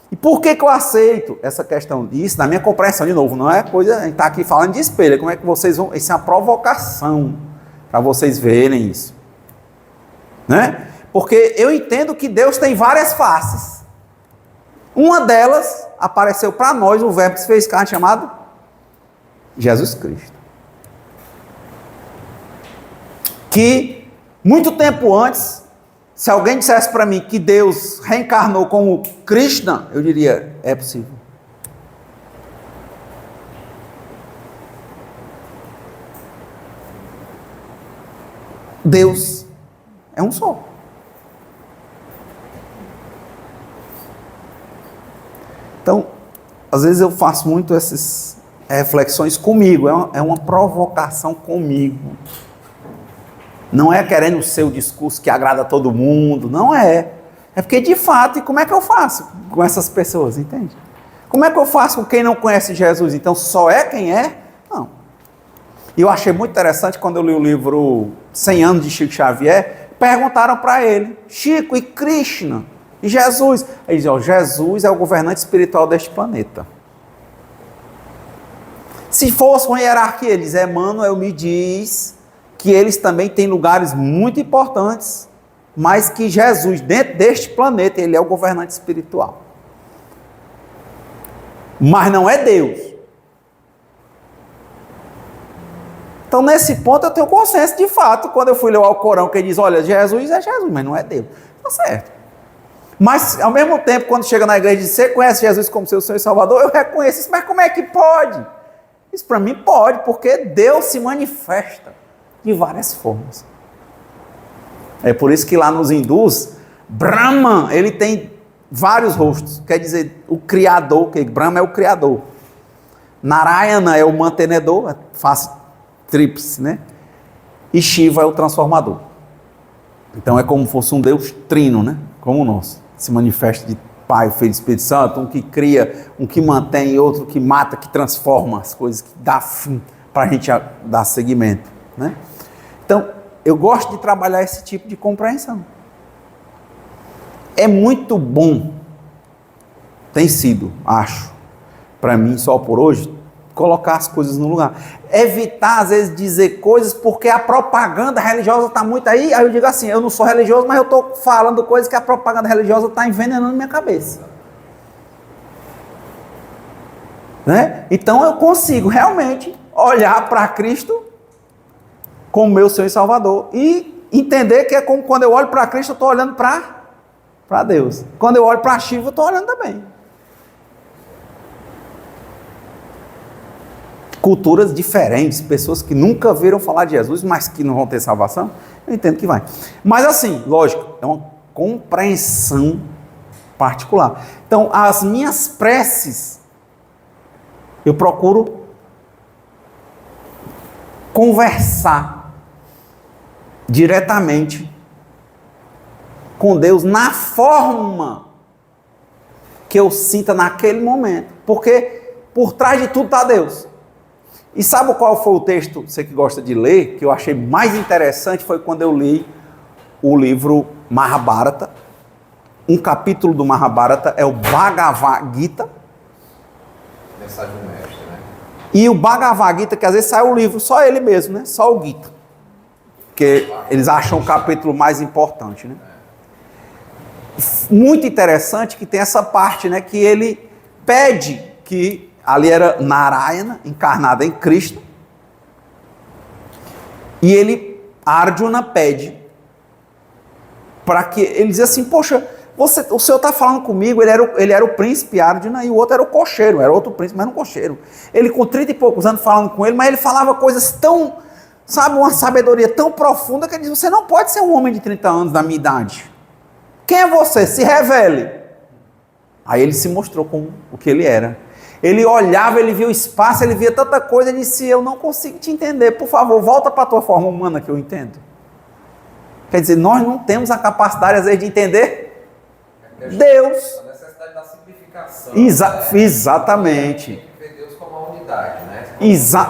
E por que eu aceito essa questão disso? Na minha compreensão, de novo, não é coisa, a gente está aqui falando de espelho. Como é que vocês vão... Isso é uma provocação para vocês verem isso. Né? Porque eu entendo que Deus tem várias faces. Uma delas apareceu para nós, o verbo que se fez carne, chamado Jesus Cristo. Que muito tempo antes, se alguém dissesse para mim que Deus reencarnou como Krishna, eu diria, é possível. Deus é um só. Então, às vezes eu faço muito essas reflexões comigo, é uma provocação comigo. Não é querendo ser o discurso que agrada a todo mundo, não é. É porque, de fato, e como é que eu faço com essas pessoas, entende? Como é que eu faço com quem não conhece Jesus? Então, só é quem é? Não. E eu achei muito interessante, quando eu li o livro 100 anos de Chico Xavier, perguntaram para ele, Chico, e Krishna? E Jesus? Ele diz, Jesus é o governante espiritual deste planeta. Se fosse uma hierarquia, ele diz, Emmanuel me diz que eles também têm lugares muito importantes, mas que Jesus, dentro deste planeta, ele é o governante espiritual. Mas não é Deus. Então, nesse ponto, eu tenho consenso de fato, quando eu fui ler o Alcorão, que ele diz, olha, Jesus é Jesus, mas não é Deus. Está certo. Mas, ao mesmo tempo, quando chega na igreja e diz, você conhece Jesus como seu Senhor e Salvador, eu reconheço isso, mas como é que pode? Isso para mim pode, porque Deus se manifesta de várias formas. É por isso que lá nos hindus, Brahma, ele tem vários rostos. Quer dizer, o Criador, que Brahma é o Criador. Narayana é o mantenedor, faz tríplice, né? E Shiva é o transformador. Então é como se fosse um Deus trino, né? Como o nosso. Se manifesta de Pai, Filho e Espírito Santo, um que cria, um que mantém, outro que mata, que transforma as coisas, que dá fim para a gente dar seguimento, né? Então, eu gosto de trabalhar esse tipo de compreensão. É muito bom, tem sido, acho, para mim, só por hoje, colocar as coisas no lugar. Evitar, às vezes, dizer coisas porque a propaganda religiosa está muito aí. Aí eu digo assim, eu não sou religioso, mas eu estou falando coisas que a propaganda religiosa está envenenando minha cabeça. Né? Então eu consigo realmente olhar para Cristo como meu Senhor e Salvador e entender que é como quando eu olho para Cristo, eu estou olhando para Deus. Quando eu olho para Shiva, eu estou olhando também. Culturas diferentes, pessoas que nunca viram falar de Jesus, mas que não vão ter salvação, eu entendo que vai. Mas assim, lógico, é uma compreensão particular. Então, as minhas preces, eu procuro conversar diretamente com Deus na forma que eu sinta naquele momento, porque por trás de tudo está Deus. E sabe qual foi o texto, você que gosta de ler, que eu achei mais interessante, foi quando eu li o livro Mahabharata. Um capítulo do Mahabharata é o Bhagavad Gita. Mensagem do mestre, né? E o Bhagavad Gita, que às vezes sai o livro, só ele mesmo, né? Só o Gita. Que eles acham o capítulo mais importante, né? Muito interessante que tem essa parte, né? Que ele pede que... Ali era Narayana, encarnada em Cristo. E ele, Arjuna, pede para que... Ele diz assim, poxa, o senhor está falando comigo, ele era o príncipe Arjuna e o outro era o cocheiro, era outro príncipe, mas não cocheiro. Ele com 30 e poucos anos falando com ele, mas ele falava coisas tão, sabe, uma sabedoria tão profunda que ele diz, você não pode ser um homem de 30 anos da minha idade. Quem é você? Se revele. Aí ele se mostrou como o que ele era. Ele olhava, ele via o espaço, ele via tanta coisa, ele disse, eu não consigo te entender, por favor, volta para a tua forma humana que eu entendo. Quer dizer, nós não temos a capacidade, às vezes, de entender Deus. A necessidade da simplificação. Exatamente. Tem que ver Deus como a unidade, né?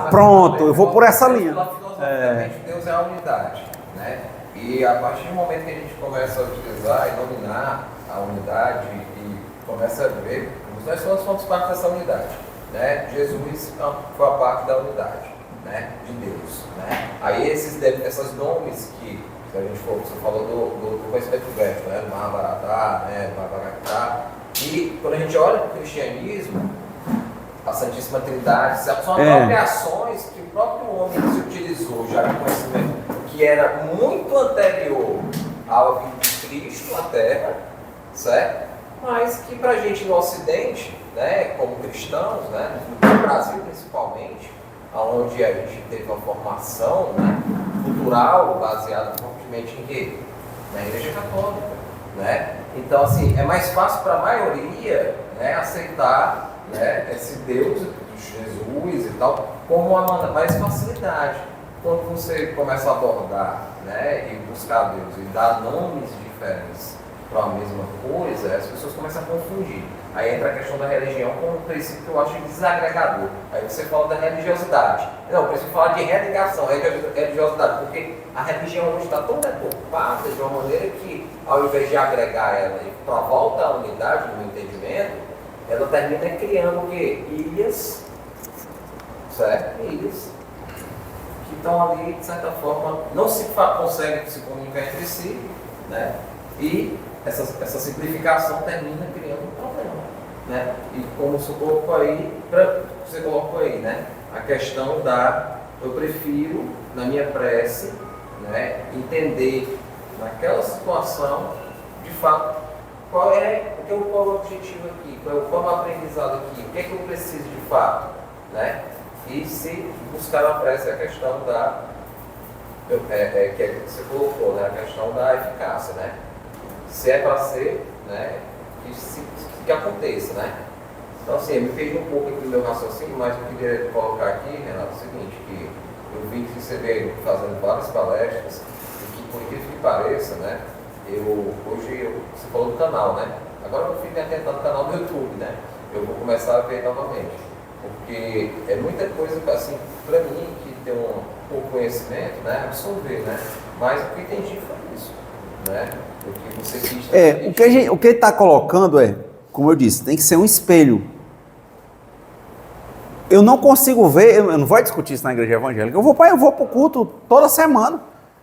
Pronto, eu vou por essa linha. Filosoficamente, Deus é a unidade, né? E a partir do momento que a gente começa a utilizar e dominar a unidade e começa a ver, nós somos parte dessa unidade, né? Jesus foi a parte da unidade, né? De Deus, né? Aí esses nomes que a gente falou, você falou do conhecimento védico, né? Do Mahabharata, né? Do Bhagavad. E quando a gente olha para o cristianismo, a Santíssima Trindade, são apropriações que o próprio homem se utilizou já de conhecimento que era muito anterior ao vinho de Cristo na Terra, certo? Mas que para a gente no Ocidente, né, como cristãos, né, no Brasil principalmente, onde a gente teve uma formação, né, cultural baseada fortemente em quê? Na Igreja Católica, né? Então, assim, é mais fácil para a maioria, né, aceitar, né, esse Deus, Jesus e tal, com uma mais facilidade. Quando você começa a abordar, né, e buscar Deus e dar nomes diferentes para a mesma coisa, as pessoas começam a confundir. Aí entra a questão da religião como um princípio que eu acho desagregador. Aí você fala da religiosidade. Não, eu preciso falar de religação, religiosidade, porque a religião hoje está tão deturpada de uma maneira que, ao invés de agregar ela e para volta à unidade no entendimento, ela termina criando o quê? Ilhas, certo? Ilhas que estão ali, de certa forma, não se conseguem se comunicar entre si, né? E essa simplificação termina criando um problema, né? E como você colocou aí, né? A questão eu prefiro, na minha prece, né, entender naquela situação, de fato, qual é o objetivo aqui, qual é o aprendizado aqui, o que é que eu preciso de fato, né? E se buscar na prece a questão que você colocou, né? A questão da eficácia, né? Se é para ser, né? Que aconteça, né? Então, assim, eu me perdi um pouco aqui do meu raciocínio, mas eu queria colocar aqui, Renato, o seguinte, que eu vi que você veio fazendo várias palestras, e que, por incrível que pareça, né? Você falou do canal, né? Agora eu fico me atentando no canal do YouTube, né? Eu vou começar a ver novamente. Porque é muita coisa, assim, para mim, que tem um conhecimento, né? Absorver, né? Mas o que eu entendi foi isso, né? O que você quis... O que ele está colocando como eu disse, tem que ser um espelho. Eu não consigo ver, eu não vou discutir isso na igreja evangélica, eu vou para o culto toda semana.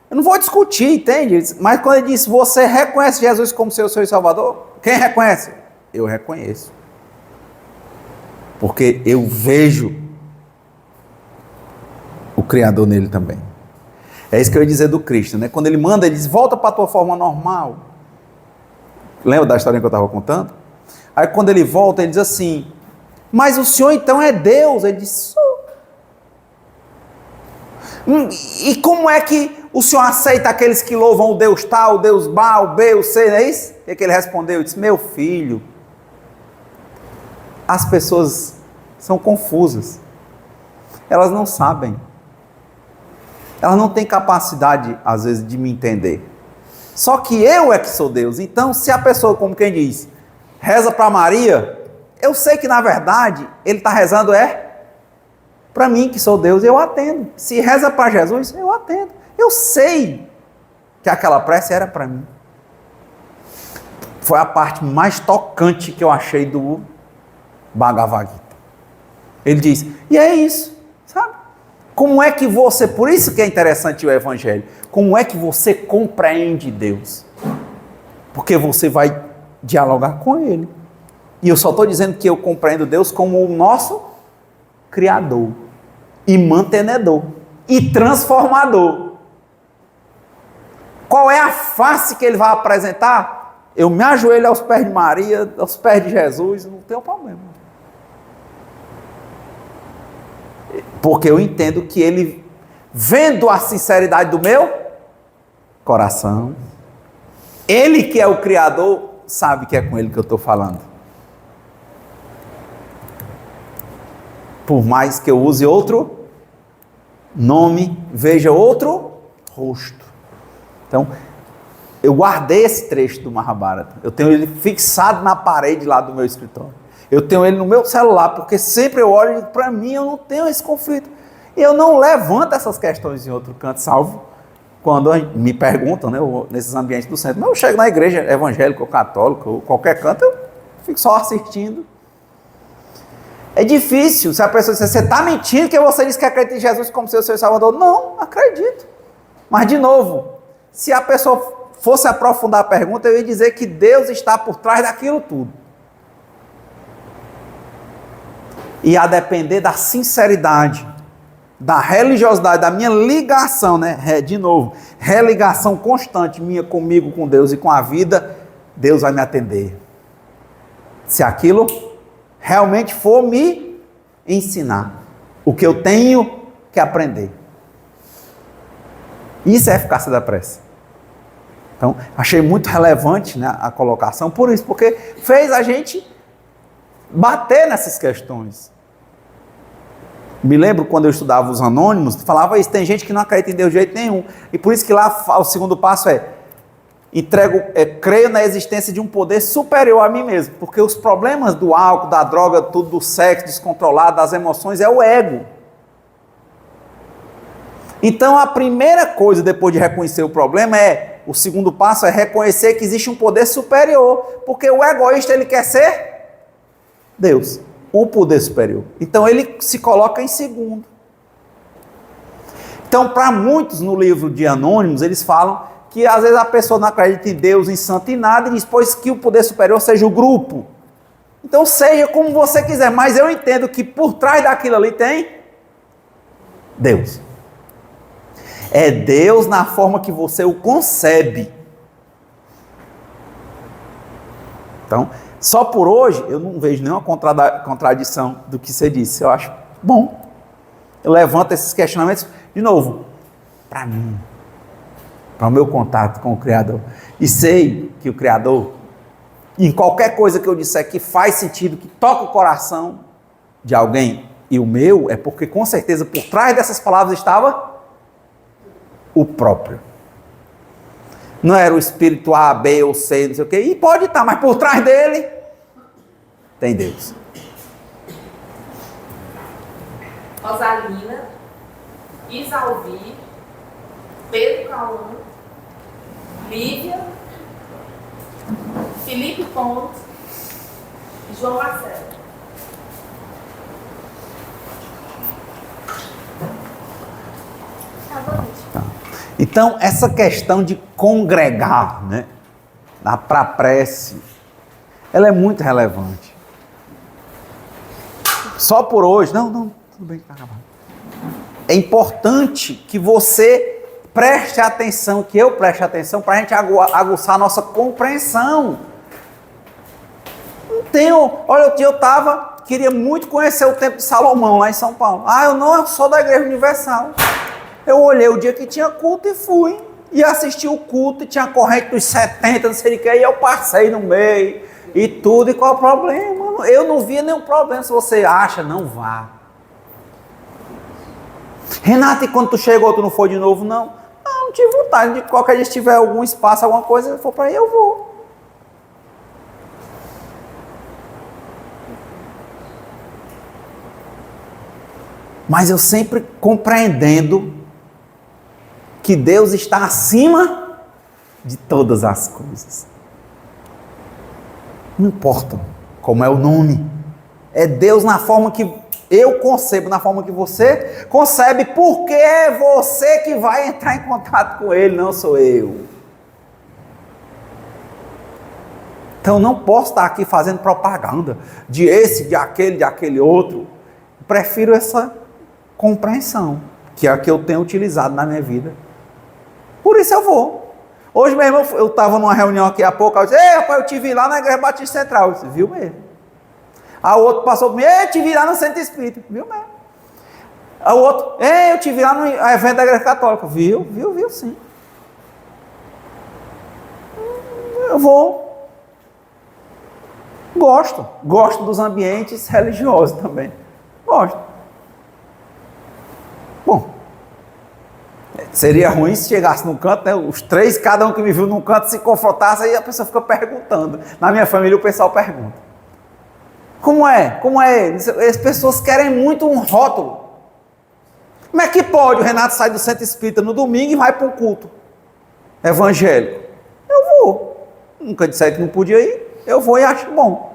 Eu não vou discutir, entende? Mas quando ele diz, você reconhece Jesus como seu Senhor e Salvador? Quem reconhece? Eu reconheço. Porque eu vejo o Criador nele também. É isso que eu ia dizer do Cristo, né? Quando ele manda, ele diz, volta para a tua forma normal. Lembra da história que eu estava contando? Aí quando ele volta, ele diz assim, mas o Senhor então é Deus? Ele diz, sou. E como é que o Senhor aceita aqueles que louvam o Deus tal, o Deus Baal, o B, o C, não é isso? O que ele respondeu? Ele disse, meu filho, as pessoas são confusas. Elas não sabem. Elas não têm capacidade, às vezes, de me entender. Só que eu é que sou Deus. Então, se a pessoa, como quem diz, reza para Maria, eu sei que, na verdade, ele está rezando para mim, que sou Deus, eu atendo. Se reza para Jesus, eu atendo. Eu sei que aquela prece era para mim. Foi a parte mais tocante que eu achei do Bhagavad Gita. Ele diz, e é isso, sabe? Como é que você, por isso que é interessante o Evangelho, como é que você compreende Deus? Porque você vai dialogar com Ele. E eu só estou dizendo que eu compreendo Deus como o nosso Criador, e mantenedor, e transformador. Qual é a face que Ele vai apresentar? Eu me ajoelho aos pés de Maria, aos pés de Jesus, não tem problema. Porque eu entendo que Ele, vendo a sinceridade do meu coração, Ele que é o Criador, sabe que é com Ele que eu estou falando. Por mais que eu use outro nome, veja outro rosto. Então, eu guardei esse trecho do Mahabharata. Eu tenho ele fixado na parede lá do meu escritório. Eu tenho ele no meu celular, porque sempre eu olho e digo, para mim eu não tenho esse conflito. E eu não levanto essas questões em outro canto, salvo quando me perguntam, né, nesses ambientes do centro, mas eu chego na igreja evangélica ou católica, ou qualquer canto, eu fico só assistindo. É difícil se a pessoa disser, você está mentindo que você diz que acredita em Jesus como seu Salvador. Não, acredito. Mas, de novo, se a pessoa fosse aprofundar a pergunta, eu ia dizer que Deus está por trás daquilo tudo. E a depender da sinceridade, da religiosidade, da minha ligação, né? De novo, religação constante minha comigo, com Deus e com a vida, Deus vai me atender. Se aquilo realmente for me ensinar o que eu tenho que aprender. Isso é a eficácia da prece. Então, achei muito relevante, né, a colocação por isso, porque fez a gente bater nessas questões. Me lembro quando eu estudava os anônimos, falava isso, tem gente que não acredita em Deus de jeito nenhum. E por isso que lá o segundo passo creio na existência de um poder superior a mim mesmo. Porque os problemas do álcool, da droga, tudo, do sexo descontrolado, das emoções, é o ego. Então a primeira coisa depois de reconhecer o problema o segundo passo é reconhecer que existe um poder superior. Porque o egoísta, ele quer ser Deus. O poder superior. Então ele se coloca em segundo. Então, para muitos no livro de Anônimos, eles falam que às vezes a pessoa não acredita em Deus, em santo, em nada, e diz, pois que o poder superior seja o grupo. Então seja como você quiser, mas eu entendo que por trás daquilo ali tem Deus. É Deus na forma que você o concebe. Então, só por hoje, eu não vejo nenhuma contradição do que você disse. Eu acho bom. Eu levanto esses questionamentos, de novo, para mim, para o meu contato com o Criador. E sei que o Criador, em qualquer coisa que eu disser que faz sentido, que toca o coração de alguém, e o meu, é porque com certeza por trás dessas palavras estava o próprio. Não era o espírito A, B ou C, não sei o quê. E pode estar, mas por trás dele tem Deus. Rosalina, Isalvi, Pedro Cauã, Lívia, Felipe Pontes e João Marcelo. Tá. Então, essa questão de congregar, né, para a prece, ela é muito relevante. Só por hoje, não, tudo bem, tá acabado. É importante que você preste atenção, que eu preste atenção, para a gente aguçar a nossa compreensão. Não tenho, olha, queria muito conhecer o Templo de Salomão, lá em São Paulo. Eu não sou da Igreja Universal. Eu olhei o dia que tinha culto e fui. E assisti o culto, e tinha corrente dos 70, não sei de que, e eu passei no meio, e tudo, e qual é o problema? Eu não via nenhum problema, se você acha, não vá. Renato, e quando tu chegou, tu não foi de novo? Não tive vontade, de qualquer dia se tiver algum espaço, alguma coisa, for para aí, eu vou. Mas eu sempre compreendendo que Deus está acima de todas as coisas. Não importa como é o nome. É Deus na forma que eu concebo, na forma que você concebe, porque é você que vai entrar em contato com Ele, não sou eu. Então não posso estar aqui fazendo propaganda de esse, de aquele outro. Prefiro essa compreensão, que é a que eu tenho utilizado na minha vida. Por isso eu vou. Hoje mesmo eu estava numa reunião aqui há pouco, eu disse, rapaz, eu te vi lá na Igreja Batista Central. Eu disse, viu mesmo? Aí o outro passou por mim, eu te vi lá no Centro Espírita. Viu mesmo? Aí o outro, eu te vi lá no evento da Igreja Católica. Viu sim. Eu vou. Gosto dos ambientes religiosos também. Gosto. Bom, seria ruim se chegasse num canto, né? Os três, cada um que me viu num canto, se confrontasse, aí a pessoa fica perguntando. Na minha família o pessoal pergunta. Como é? As pessoas querem muito um rótulo. Como é que pode o Renato sair do centro espírita no domingo e vai para um culto evangélico? Eu vou. Nunca disseram que não podia ir. Eu vou e acho bom.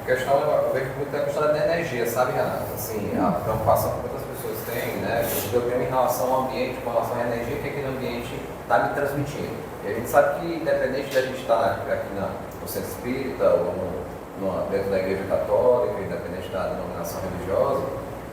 Eu vejo muito a questão da energia, sabe, Renato? Assim, a preocupação que muitas pessoas têm, né? Eu tenho em relação ao ambiente, com relação à energia que aquele ambiente está me transmitindo. E a gente sabe que, independente da gente estar aqui no centro espírita ou dentro da igreja católica, independente da denominação religiosa,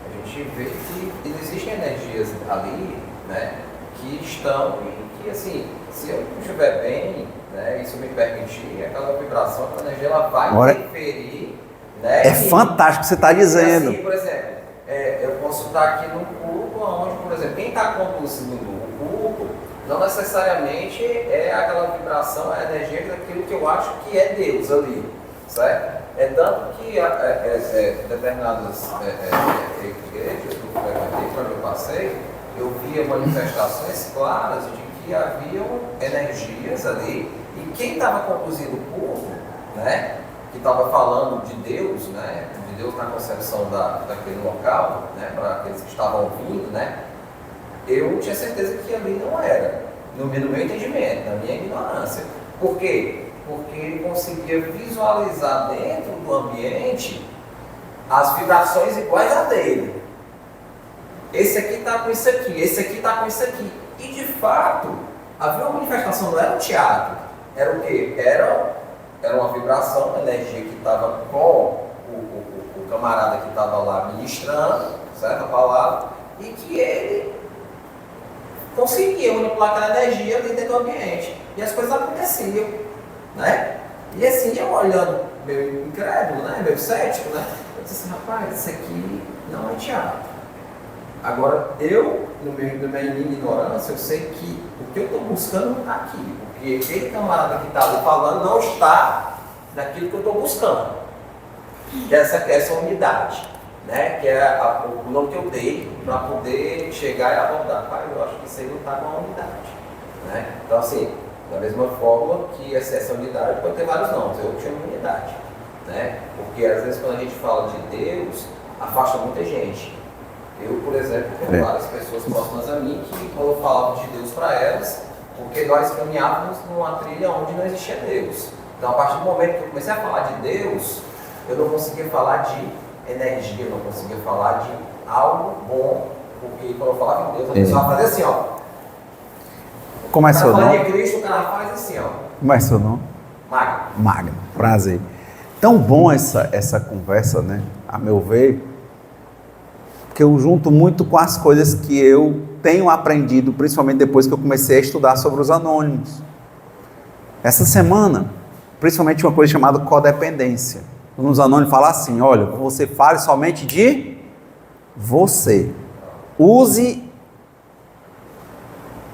a gente vê que existem energias ali, né? Que estão e que, assim, se eu estiver bem, né? Isso me permitir, aquela vibração, aquela energia, ela vai interferir. Né? É fantástico o que você está dizendo. Assim, por exemplo, eu posso estar aqui num culto onde, por exemplo, quem está conduzindo o culto não necessariamente é aquela vibração, a energia daquilo que eu acho que é Deus ali, certo? É tanto que determinadas igrejas que eu frequentei, quando eu passei, eu via manifestações claras de que haviam energias ali e quem estava conduzindo o culto, né? Que estava falando de Deus, né, de Deus na concepção daquele local, né, para aqueles que estavam ouvindo, né, eu tinha certeza que ali não era, no meu entendimento, na minha ignorância. Por quê? Porque ele conseguia visualizar dentro do ambiente as vibrações iguais a dele. Esse aqui está com isso aqui, esse aqui está com isso aqui. E de fato, havia uma manifestação, não era um teatro, era o quê? Era uma vibração, uma energia que estava com o camarada que estava lá ministrando, certo? A palavra, e que ele conseguia manipular aquela energia ali dentro do ambiente. E as coisas aconteciam, né? E assim, eu olhando meio incrédulo, né? Meio cético, né? Eu disse assim, rapaz, isso aqui não é teatro. Agora, eu, no meio da minha ignorância, eu sei que o que eu estou buscando não está aqui. Porque aquele camarada que está ali falando não está naquilo que eu estou buscando. Que é essa unidade, né? Que é o nome que eu dei para poder chegar e abordar. Pai, eu acho que isso aí não está com a unidade. Né? Então, assim, da mesma forma que essa unidade pode ter vários nomes, eu chamo de unidade. Né? Porque às vezes quando a gente fala de Deus, afasta muita gente. Eu, por exemplo, tenho várias pessoas próximas a mim que, quando eu falava de Deus para elas, porque nós caminhávamos numa trilha onde não existia Deus. Então, a partir do momento que eu comecei a falar de Deus, eu não conseguia falar de energia, eu não conseguia falar de algo bom, porque quando eu falava em Deus, a pessoa fazia assim, ó. Como é seu nome? de Cristo, o cara faz assim, ó. Como é seu nome? Magno. Magno, prazer. Tão bom essa conversa, né? A meu ver, porque eu junto muito com as coisas que eu tenho aprendido, principalmente depois que eu comecei a estudar sobre os anônimos. Essa semana, principalmente uma coisa chamada codependência. Nos anônimos fala assim, olha, você fale somente de você. Use em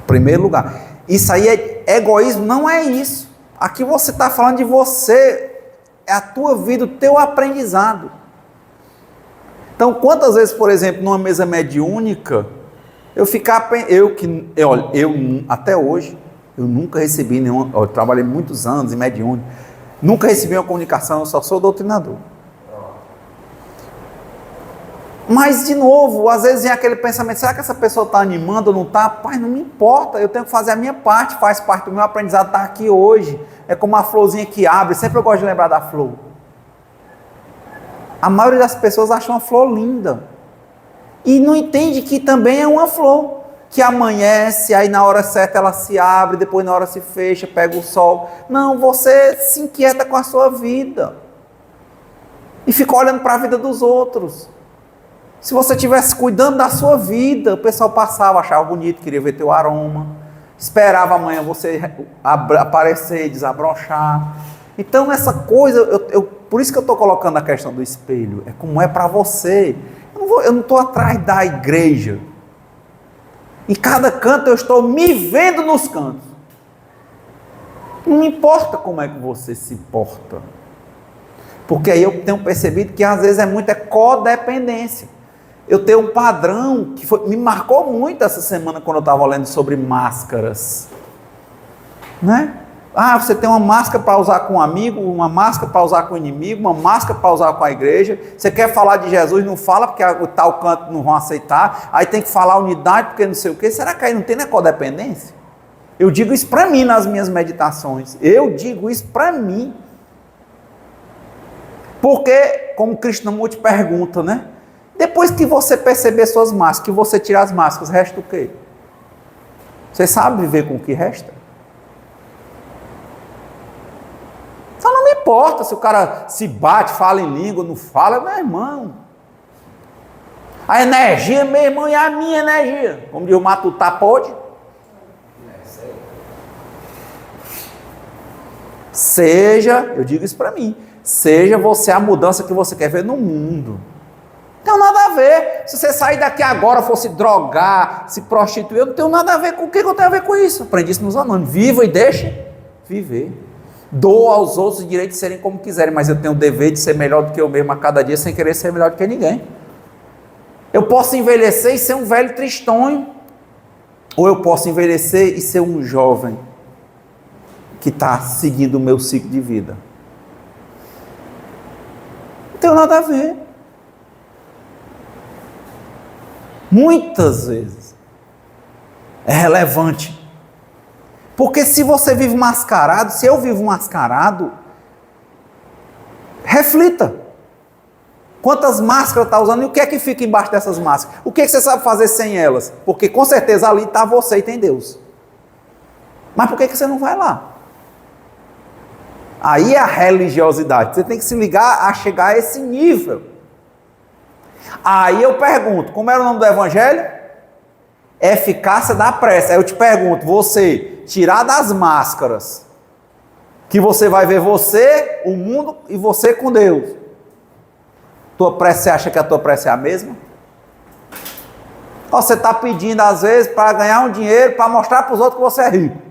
primeiro lugar. Isso aí é egoísmo? Não é isso. Aqui você está falando de você, é a tua vida, o teu aprendizado. Então, quantas vezes, por exemplo, numa mesa mediúnica, até hoje, eu nunca recebi nenhuma, eu trabalhei muitos anos em mediúnica, nunca recebi uma comunicação, eu só sou doutrinador. Mas, de novo, às vezes vem aquele pensamento, será que essa pessoa está animando ou não está? Pai, não me importa, eu tenho que fazer a minha parte, faz parte do meu aprendizado estar aqui hoje. É como a florzinha que abre, sempre eu gosto de lembrar da flor. A maioria das pessoas acha uma flor linda. E não entende que também é uma flor, que amanhece, aí na hora certa ela se abre, depois na hora se fecha, pega o sol. Não, você se inquieta com a sua vida. E fica olhando para a vida dos outros. Se você estivesse cuidando da sua vida, o pessoal passava, achava bonito, queria ver teu aroma, esperava amanhã você aparecer, desabrochar. Então essa coisa, por isso que eu estou colocando a questão do espelho, é como é para você. Eu não estou atrás da igreja. Em cada canto eu estou me vendo nos cantos. Não importa como é que você se porta. Porque aí eu tenho percebido que às vezes é muita codependência. Eu tenho um padrão que me marcou muito essa semana quando eu estava lendo sobre máscaras. Né? Ah, você tem uma máscara para usar com um amigo, uma máscara para usar com o inimigo, uma máscara para usar com a igreja. Você quer falar de Jesus, não fala porque o tal canto não vão aceitar. Aí tem que falar unidade porque não sei o quê. Será que aí não tem codependência? Eu digo isso para mim nas minhas meditações. Eu digo isso para mim. Porque, como Krishnamurti pergunta, né? Depois que você perceber suas máscaras, que você tirar as máscaras, resta o quê? Você sabe viver com o que resta? Então não me importa se o cara se bate, fala em língua, não fala, meu irmão. A energia, meu irmão, e a minha energia. Como diz o Matutá, pode? Seja, eu digo isso para mim, seja você a mudança que você quer ver no mundo. Não tem nada a ver. Se você sair daqui agora, fosse drogar, se prostituir, eu não tenho nada a ver com o que eu tenho a ver com isso. Aprendi isso nos anônimos. Viva e deixe viver. Dou aos outros o direito de serem como quiserem, mas eu tenho o dever de ser melhor do que eu mesmo a cada dia, sem querer ser melhor do que ninguém. Eu posso envelhecer e ser um velho tristonho, ou eu posso envelhecer e ser um jovem que está seguindo o meu ciclo de vida. Não tem nada a ver. Muitas vezes é relevante. Porque se você vive mascarado, se eu vivo mascarado, reflita. Quantas máscaras está usando e o que é que fica embaixo dessas máscaras? O que é que você sabe fazer sem elas? Porque com certeza ali está você e tem Deus. Mas por que você não vai lá? Aí é a religiosidade. Você tem que se ligar a chegar a esse nível. Aí eu pergunto, como era o nome do evangelho? Eficácia da prece. Aí eu te pergunto, você tirar das máscaras, que você vai ver você, o mundo e você com Deus. Tua prece, você acha que a tua prece é a mesma? Ou você está pedindo às vezes para ganhar um dinheiro, para mostrar para os outros que você é rico.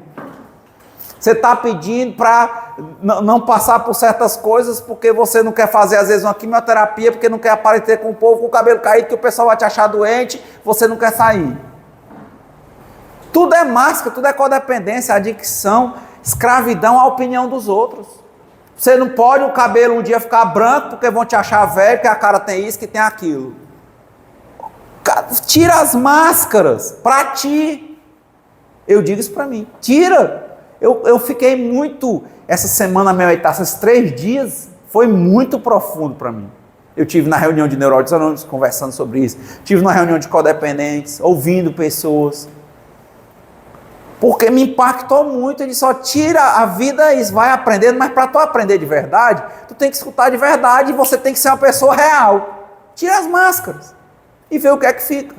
Você está pedindo para não passar por certas coisas porque você não quer fazer, às vezes, uma quimioterapia, porque não quer aparecer com o povo com o cabelo caído, que o pessoal vai te achar doente, você não quer sair. Tudo é máscara, tudo é codependência, adicção, escravidão à opinião dos outros. Você não pode o cabelo um dia ficar branco porque vão te achar velho, que a cara tem isso, que tem aquilo. Tira as máscaras para ti. Eu digo isso para mim. Tira. Eu fiquei muito, essa semana, minha meditação, esses 3 dias, foi muito profundo para mim. Eu tive na reunião de neuróticos anônimos conversando sobre isso. Tive na reunião de codependentes, ouvindo pessoas. Porque me impactou muito. Ele só tira a vida e vai aprendendo, mas para tu aprender de verdade, tu tem que escutar de verdade e você tem que ser uma pessoa real. Tira as máscaras e vê o que é que fica.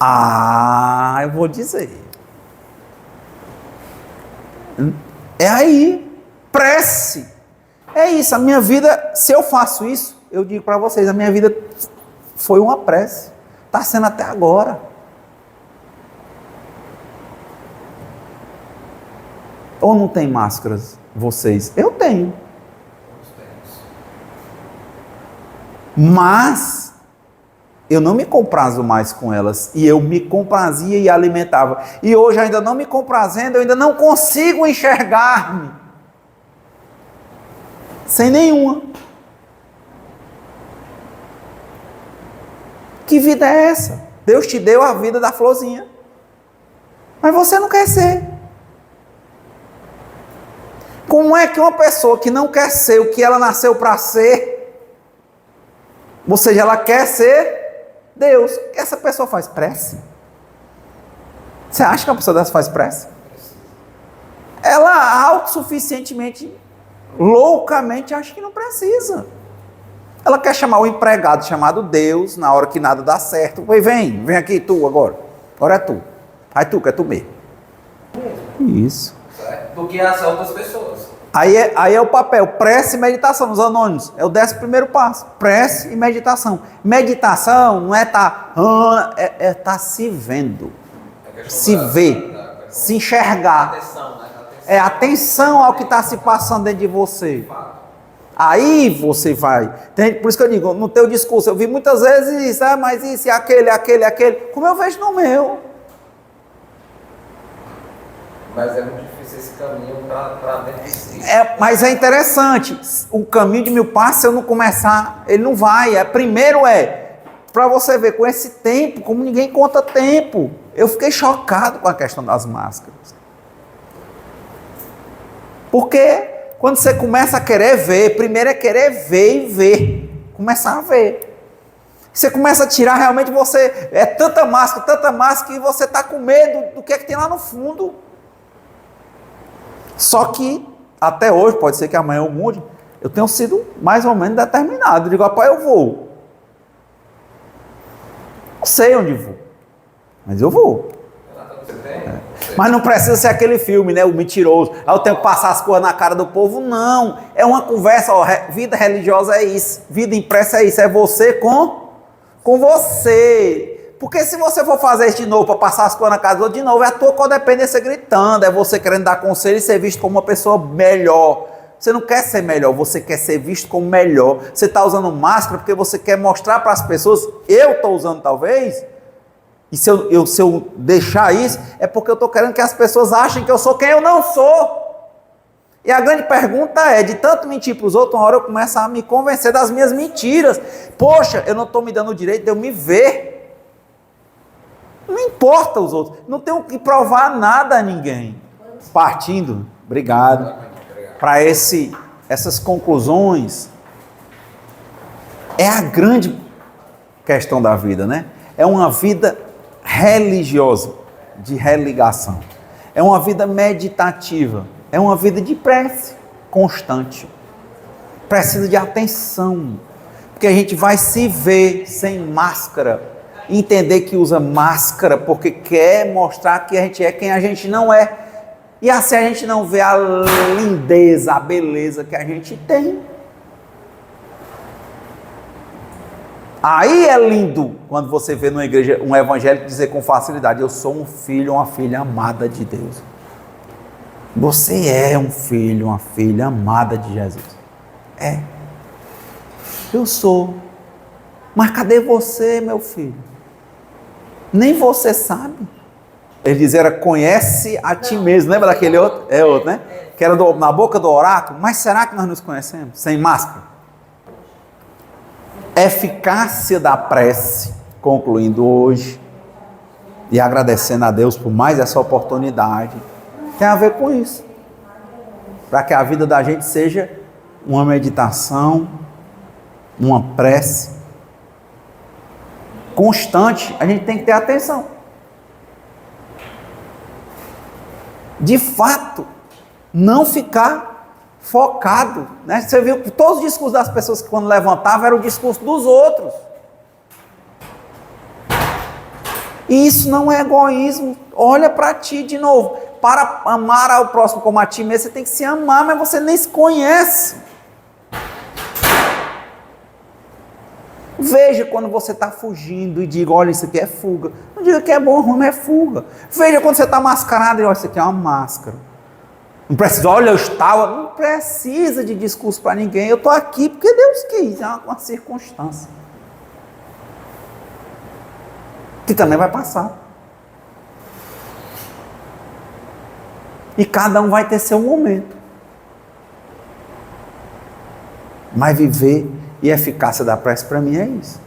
Ah, eu vou dizer. É aí. Prece. É isso. A minha vida, se eu faço isso, eu digo para vocês, a minha vida foi uma prece. Está sendo até agora. Ou não tem máscaras, vocês? Eu tenho. Mas eu não me comprazo mais com elas. E eu me comprazia e alimentava. E hoje, ainda não me comprazendo, eu ainda não consigo enxergar-me sem nenhuma. Que vida é essa? Deus te deu a vida da florzinha, mas você não quer ser. Como é que uma pessoa que não quer ser o que ela nasceu para ser, ou seja, ela quer ser Deus, essa pessoa faz prece? Você acha que uma pessoa dessa faz prece? Ela autossuficientemente, loucamente, acha que não precisa. Ela quer chamar o empregado chamado Deus, na hora que nada dá certo. Vem aqui tu agora. Agora é tu. Aí tu, quer tu mesmo. Isso. Do que as outras pessoas. Aí é o papel, prece e meditação, nos anônimos. É o 11º passo, prece e meditação. Meditação não é estar se vendo. Se ver, se enxergar. É atenção ao que está se passando dentro de você. Aí você vai. Por isso que eu digo, no teu discurso, eu vi muitas vezes isso, mas isso, e aquele. Como eu vejo no meu. Mas é muito difícil esse caminho para dentro de si. Mas é interessante. O caminho de 1000 passos, se eu não começar, ele não vai. Primeiro para você ver, com esse tempo, como ninguém conta tempo. Eu fiquei chocado com a questão das máscaras. Porque quando você começa a querer ver, primeiro é querer ver e ver. Começar a ver. Você começa a tirar, realmente você... É tanta máscara, que você está com medo do que é que tem lá no fundo. Só que, até hoje, pode ser que amanhã eu mude, eu tenho sido mais ou menos determinado. Eu digo, rapaz, eu vou. Não sei onde vou, mas eu vou. Você tem? Mas não precisa ser aquele filme, né? O mentiroso. Aí eu tenho que passar as coisas na cara do povo. Não. É uma conversa. Vida religiosa é isso. Vida impressa é isso. É você com você. Porque se você for fazer isso de novo para passar as coisas na casa do outro de novo, é a tua codependência gritando. É você querendo dar conselho e ser visto como uma pessoa melhor. Você não quer ser melhor, você quer ser visto como melhor. Você está usando máscara porque você quer mostrar para as pessoas, eu estou usando talvez, e se eu deixar isso, é porque eu estou querendo que as pessoas achem que eu sou quem eu não sou. E a grande pergunta é, de tanto mentir para os outros, uma hora eu começo a me convencer das minhas mentiras. Poxa, eu não estou me dando o direito de eu me ver. Não importa os outros, não tenho que provar nada a ninguém. Partindo, obrigado. Para essas conclusões, é a grande questão da vida, né? É uma vida religiosa, de religação. É uma vida meditativa. É uma vida de prece constante. Precisa de atenção. Porque a gente vai se ver sem máscara. Entender que usa máscara porque quer mostrar que a gente é quem a gente não é. E assim a gente não vê a lindeza, a beleza que a gente tem. Aí é lindo quando você vê numa igreja um evangélico dizer com facilidade: eu sou um filho, uma filha amada de Deus. Você é um filho, uma filha amada de Jesus. É. Eu sou. Mas cadê você, meu filho? Nem você sabe. Ele dizia, conhece a ti mesmo. Lembra daquele outro? É outro, né? Que era na boca do oráculo. Mas será que nós nos conhecemos? Sem máscara. Eficácia da prece. Concluindo hoje. E agradecendo a Deus por mais essa oportunidade. Tem a ver com isso. Para que a vida da gente seja uma meditação, uma prece constante. A gente tem que ter atenção. De fato, não ficar focado, né? Você viu que todos os discursos das pessoas que quando levantavam era o discurso dos outros. E isso não é egoísmo. Olha para ti de novo. Para amar ao próximo como a ti mesmo, você tem que se amar, mas você nem se conhece. Veja quando você está fugindo e diga, olha, isso aqui é fuga. Não diga que é bom ou ruim, mas é fuga. Veja quando você está mascarado e olha, isso aqui é uma máscara. Não precisa, olha, eu estava. Não precisa de discurso para ninguém. Eu estou aqui porque Deus quis, é uma circunstância. Que também vai passar. E cada um vai ter seu momento. Mas viver e a eficácia da prece para mim é isso.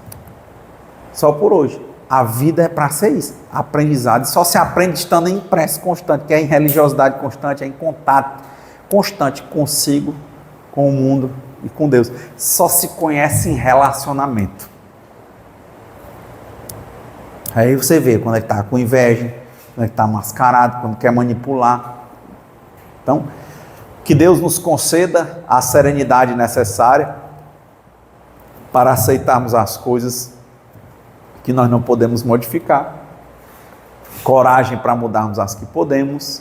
Só por hoje. A vida é para ser isso. Aprendizado. Só se aprende estando em prece constante, que é em religiosidade constante, é em contato constante consigo, com o mundo e com Deus. Só se conhece em relacionamento. Aí você vê quando ele está com inveja, quando ele está mascarado, quando quer manipular. Então, que Deus nos conceda a serenidade necessária para aceitarmos as coisas que nós não podemos modificar, coragem para mudarmos as que podemos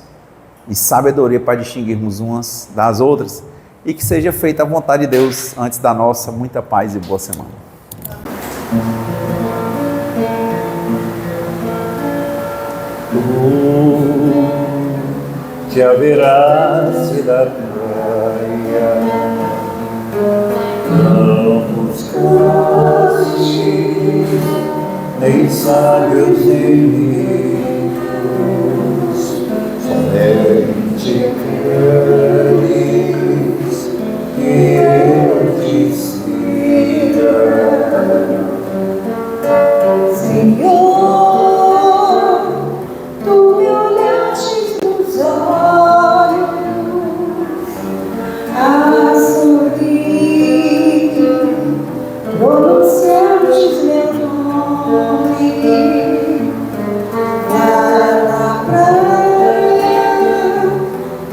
e sabedoria para distinguirmos umas das outras, e que seja feita a vontade de Deus antes da nossa. Muita paz e boa semana. Te haverás de dar glória. Não buscaste nem sábios inimigos, somente queres que eu te siga. Senhor, tu me olhastes nos olhos, a sorrir, pronunciastes meu nome. Lá na praia,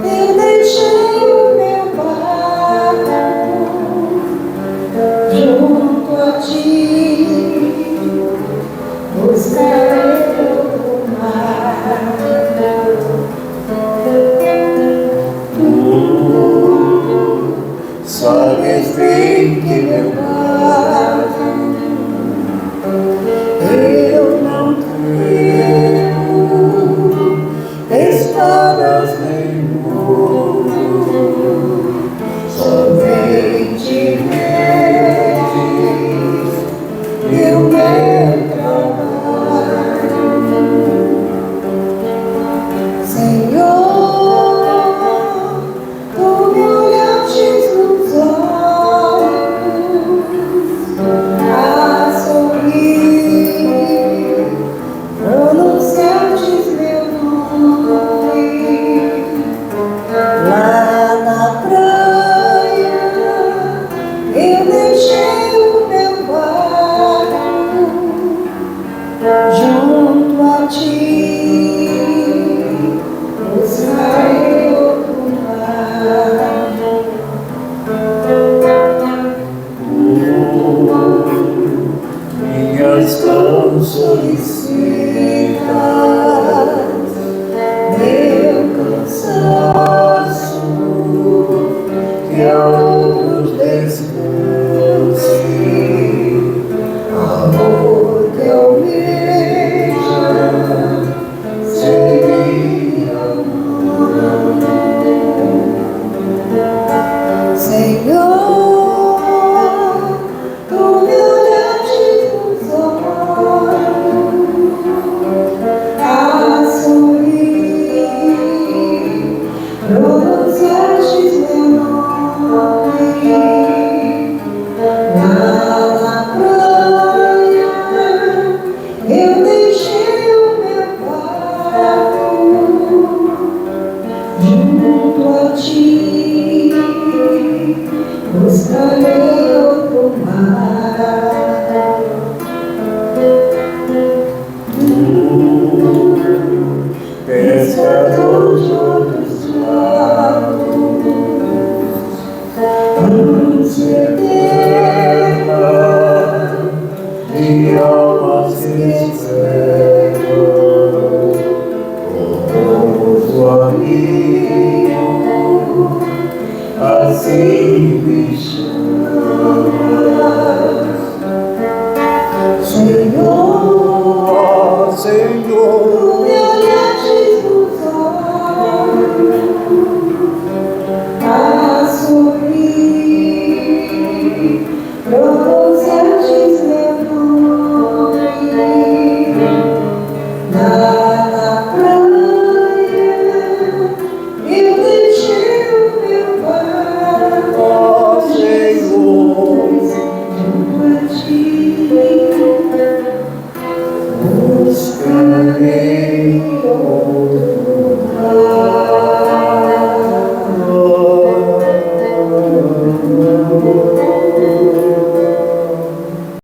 eu deixei o meu barco junto a ti. Buscarei o mar. Tu sabes bem que meu barco eu não tenho espadas nem muro, somente redes e o meu trabalho. Senhor, tu me olhastes nos olhos, a sorrir, pronunciastes meu nome. Lá na praia, eu deixei o meu barco junto a ti. Buscarei outro mar. Minhas canções secas, meu cansaço, que a outros descanse, amor que eu veja, seria amor. Senhor, tu me olhastes nos olhos, a sorrir, pronunciastes meu nome. Lá na praia, eu deixei o meu barco junto a ti. Buscarei outro mar. Tu, pescador de